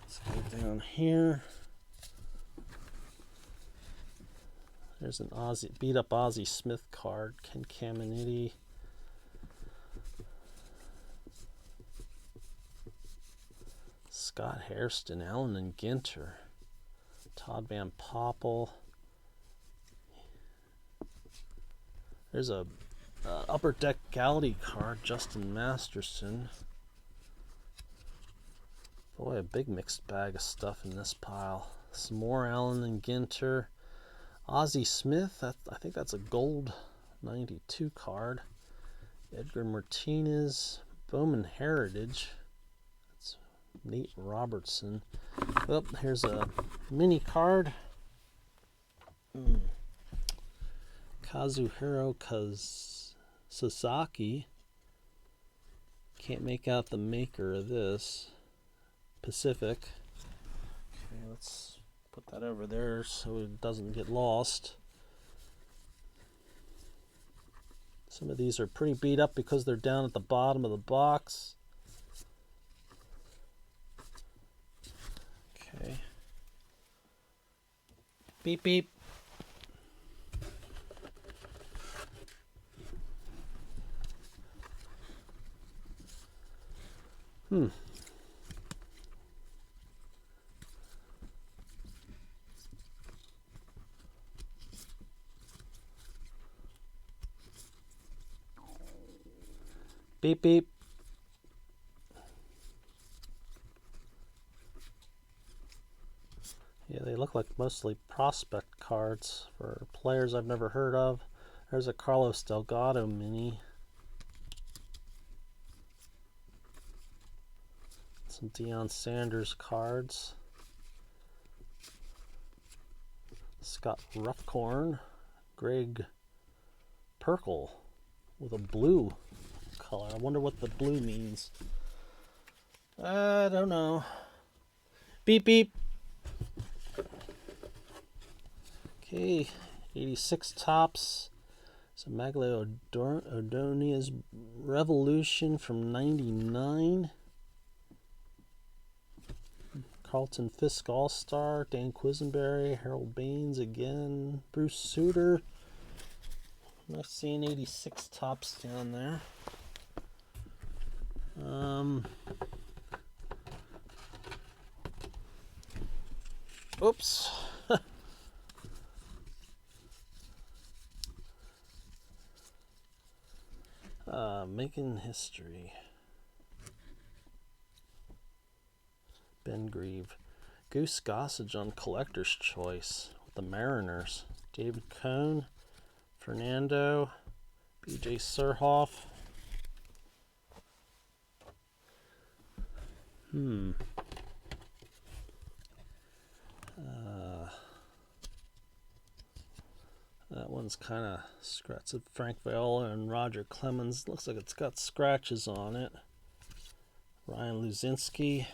A: Let's go down here. There's an beat up Ozzie Smith card. Ken Caminiti. Scott Hairston, Allen and Ginter, Todd Van Poppel. There's a Upper Deck Galaxy card, Justin Masterson. Boy, a big mixed bag of stuff in this pile. Some more Allen and Ginter. Ozzie Smith, I think that's a gold 92 card. Edgar Martinez, Bowman Heritage. Nate Robertson. Oh, here's a mini card. Kazuhiro Sasaki. Can't make out the maker of this. Pacific. Okay, let's put that over there so it doesn't get lost. Some of these are pretty beat up because they're down at the bottom of the box. Okay. Beep beep. Beep, beep. Yeah, they look like mostly prospect cards for players I've never heard of. There's a Carlos Delgado mini. Some Deion Sanders cards. Scott Ruffcorn. Greg Perkle with a blue color. I wonder what the blue means. I don't know. Beep, beep. Okay, 86 tops. So Magdaleno Ordonez Revolution from 99. Carlton Fisk All-Star. Dan Quisenberry. Harold Baines again. Bruce Sutter. I'm not seeing 86 tops down there. Oops. Making history. Ben Grieve. Goose Gossage on Collector's Choice with the Mariners. David Cone. Fernando. BJ Surhoff. That one's kind of scratched. Frank Viola and Roger Clemens. Looks like it's got scratches on it. Ryan Luzinski.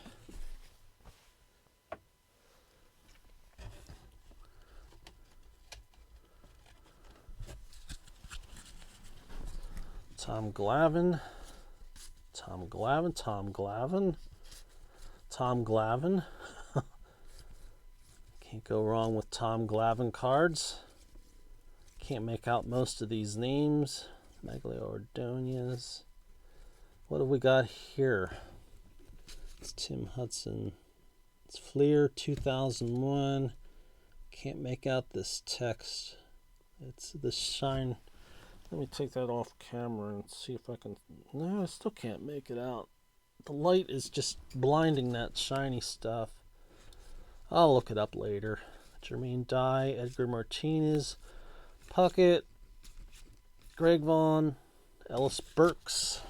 A: Tom Glavine. Tom Glavine. Can't go wrong with Tom Glavine cards. Can't make out most of these names. Magdaleno Ordonez. What have we got here? It's Tim Hudson. It's Fleer 2001. Can't make out this text. It's the shine. Let me take that off camera and see if I can. No, I still can't make it out. The light is just blinding that shiny stuff. I'll look it up later. Jermaine Dye, Edgar Martinez, Puckett, Greg Vaughn, Ellis Burks.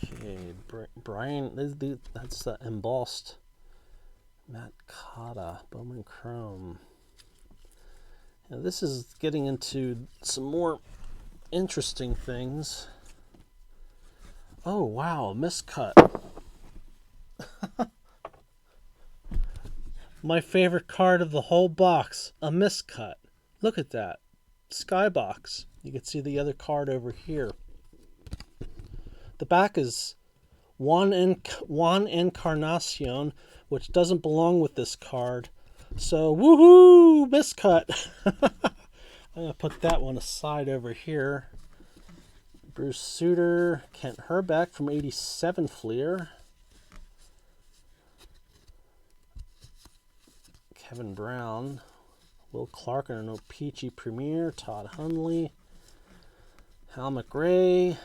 A: Okay, Brian, that's the embossed Matt Cotta, Bowman Chrome. Now this is getting into some more interesting things. Oh wow, a miscut. My favorite card of the whole box, a miscut. Look at that. Skybox. You can see the other card over here. The back is Juan Encarnacion, which doesn't belong with this card. So, woohoo! Miscut! I'm going to put that one aside over here. Bruce Sutter, Kent Herbeck from 87 Fleer. Kevin Brown, Will Clark and an O-Pee-Chee Premier, Todd Hundley, Hal McRae.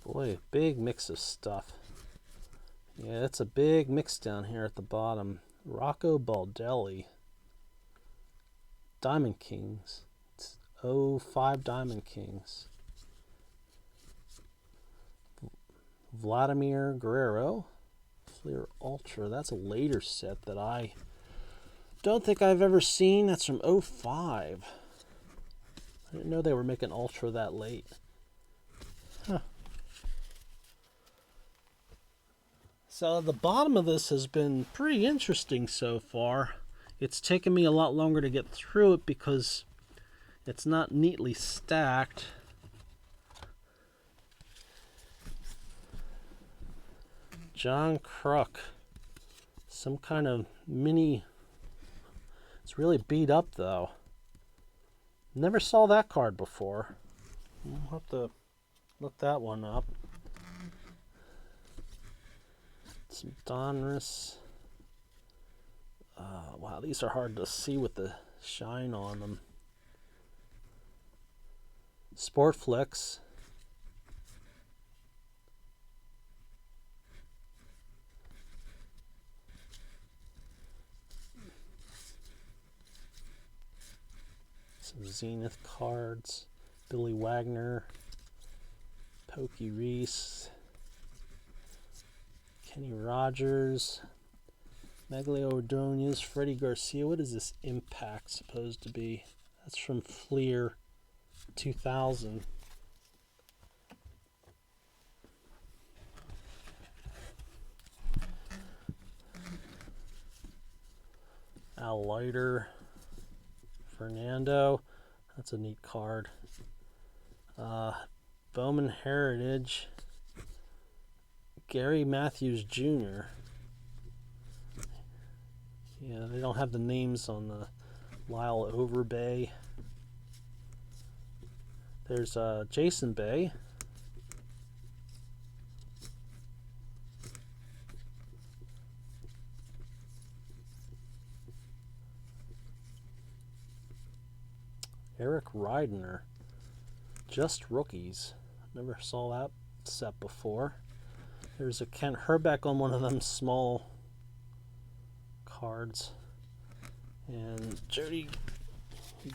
A: Boy, big mix of stuff. Yeah, it's a big mix down here at the bottom. Rocco Baldelli. Diamond Kings. It's 05 Diamond Kings. Vladimir Guerrero. Fleer Ultra. That's a later set that I don't think I've ever seen. That's from 05. I didn't know they were making Ultra that late. Huh. So the bottom of this has been pretty interesting so far. It's taken me a lot longer to get through it because it's not neatly stacked. John Kruk. Some kind of mini. It's really beat up though. Never saw that card before. We'll have to look that one up. Donruss. Wow, these are hard to see with the shine on them. Sportflex. Some Zenith cards. Billy Wagner. Pokey Reese. Kenny Rogers. Megalio Ordonez. Freddie Garcia. What is this Impact supposed to be? That's from Fleer 2000. Al Leiter. Fernando. That's a neat card. Bowman Heritage. Gary Matthews Jr. Yeah, they don't have the names on the Lyle Overbay. There's Jason Bay. Eric Reidner. Just Rookies. Never saw that set before. There's a Kent Herbeck on one of them small cards. And Jody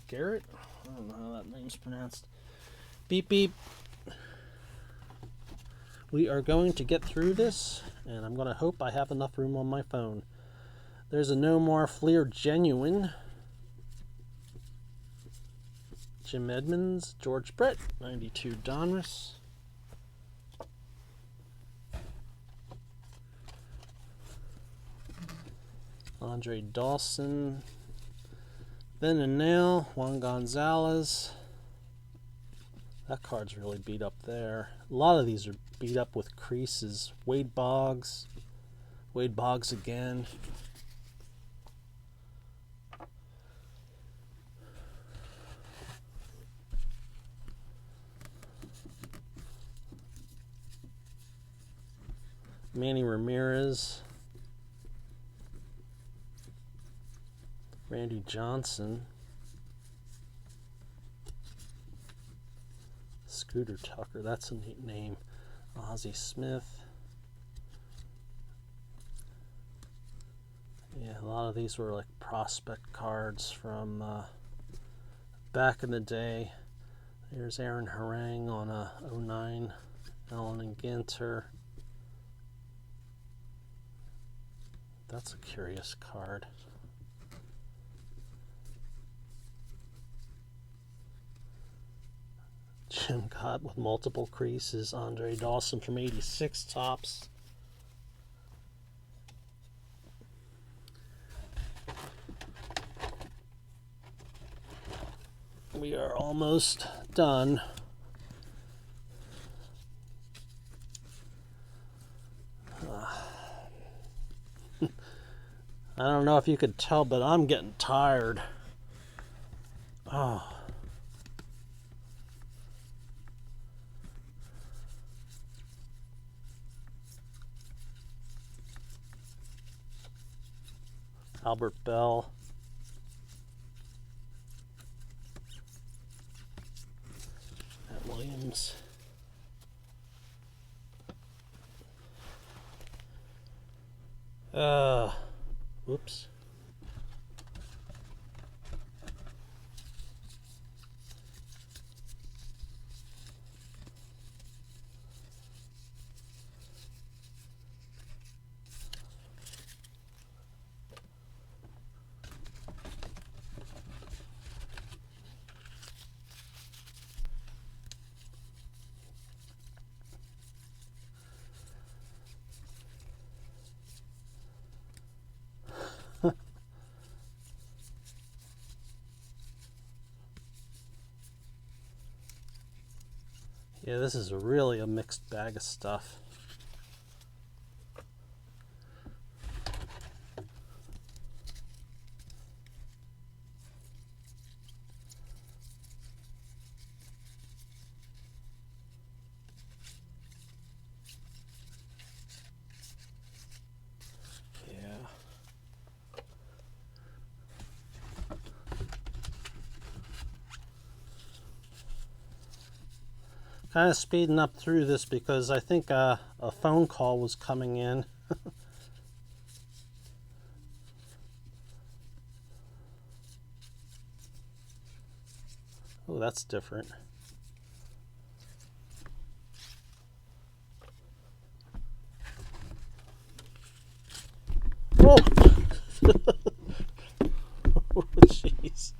A: Garrett. I don't know how that name's pronounced. Beep beep. We are going to get through this, and I'm going to hope I have enough room on my phone. There's a Nomar Fleer Genuine. Jim Edmonds, George Brett, 92 Donruss. Andre Dawson. Then and Nail, Juan Gonzalez. That card's really beat up there. A lot of these are beat up with creases. Wade Boggs. Wade Boggs again. Manny Ramirez. Randy Johnson. Scooter Tucker, that's a neat name. Ozzie Smith. Yeah, a lot of these were like prospect cards from back in the day. There's Aaron Harang on a 09. Allen and Ginter. That's a curious card. Jim Gott with multiple creases. Andre Dawson from 86 tops. We are almost done. I don't know if you could tell, but I'm getting tired. Oh. Albert Bell. Matt Williams. Whoops. Yeah, this is really a mixed bag of stuff. Kind of speeding up through this because I think a phone call was coming in. Oh, that's different. Oh! Oh, jeez.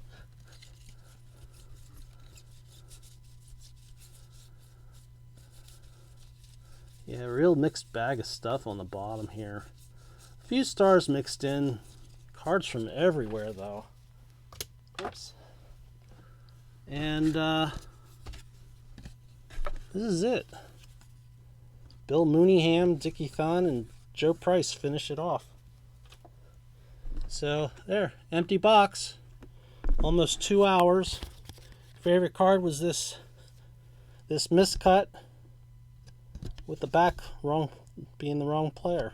A: Yeah, real mixed bag of stuff on the bottom here. A few stars mixed in. Cards from everywhere, though. Oops. And this is it. Bill Mooneyham, Dickie Thon, and Joe Price finish it off. So there, empty box. Almost 2 hours. Favorite card was this miscut with the back being the wrong player.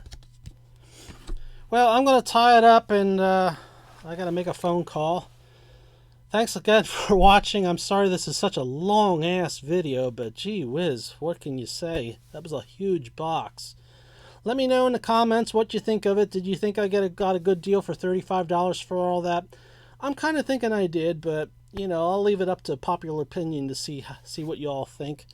A: Well, I'm gonna tie it up, and I gotta make a phone call. Thanks again for watching. I'm sorry this is such a long ass video, but gee whiz, what can you say? That was a huge box. Let me know in the comments what you think of it. Did you think I got a good deal for $35 for all that? I'm kind of thinking I did, but you know, I'll leave it up to popular opinion to see what you all think.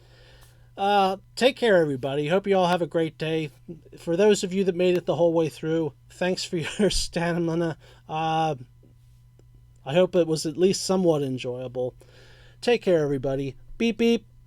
A: Take care, everybody. Hope you all have a great day. For those of you that made it the whole way through, thanks for your stamina. I hope it was at least somewhat enjoyable. Take care, everybody. Beep, beep.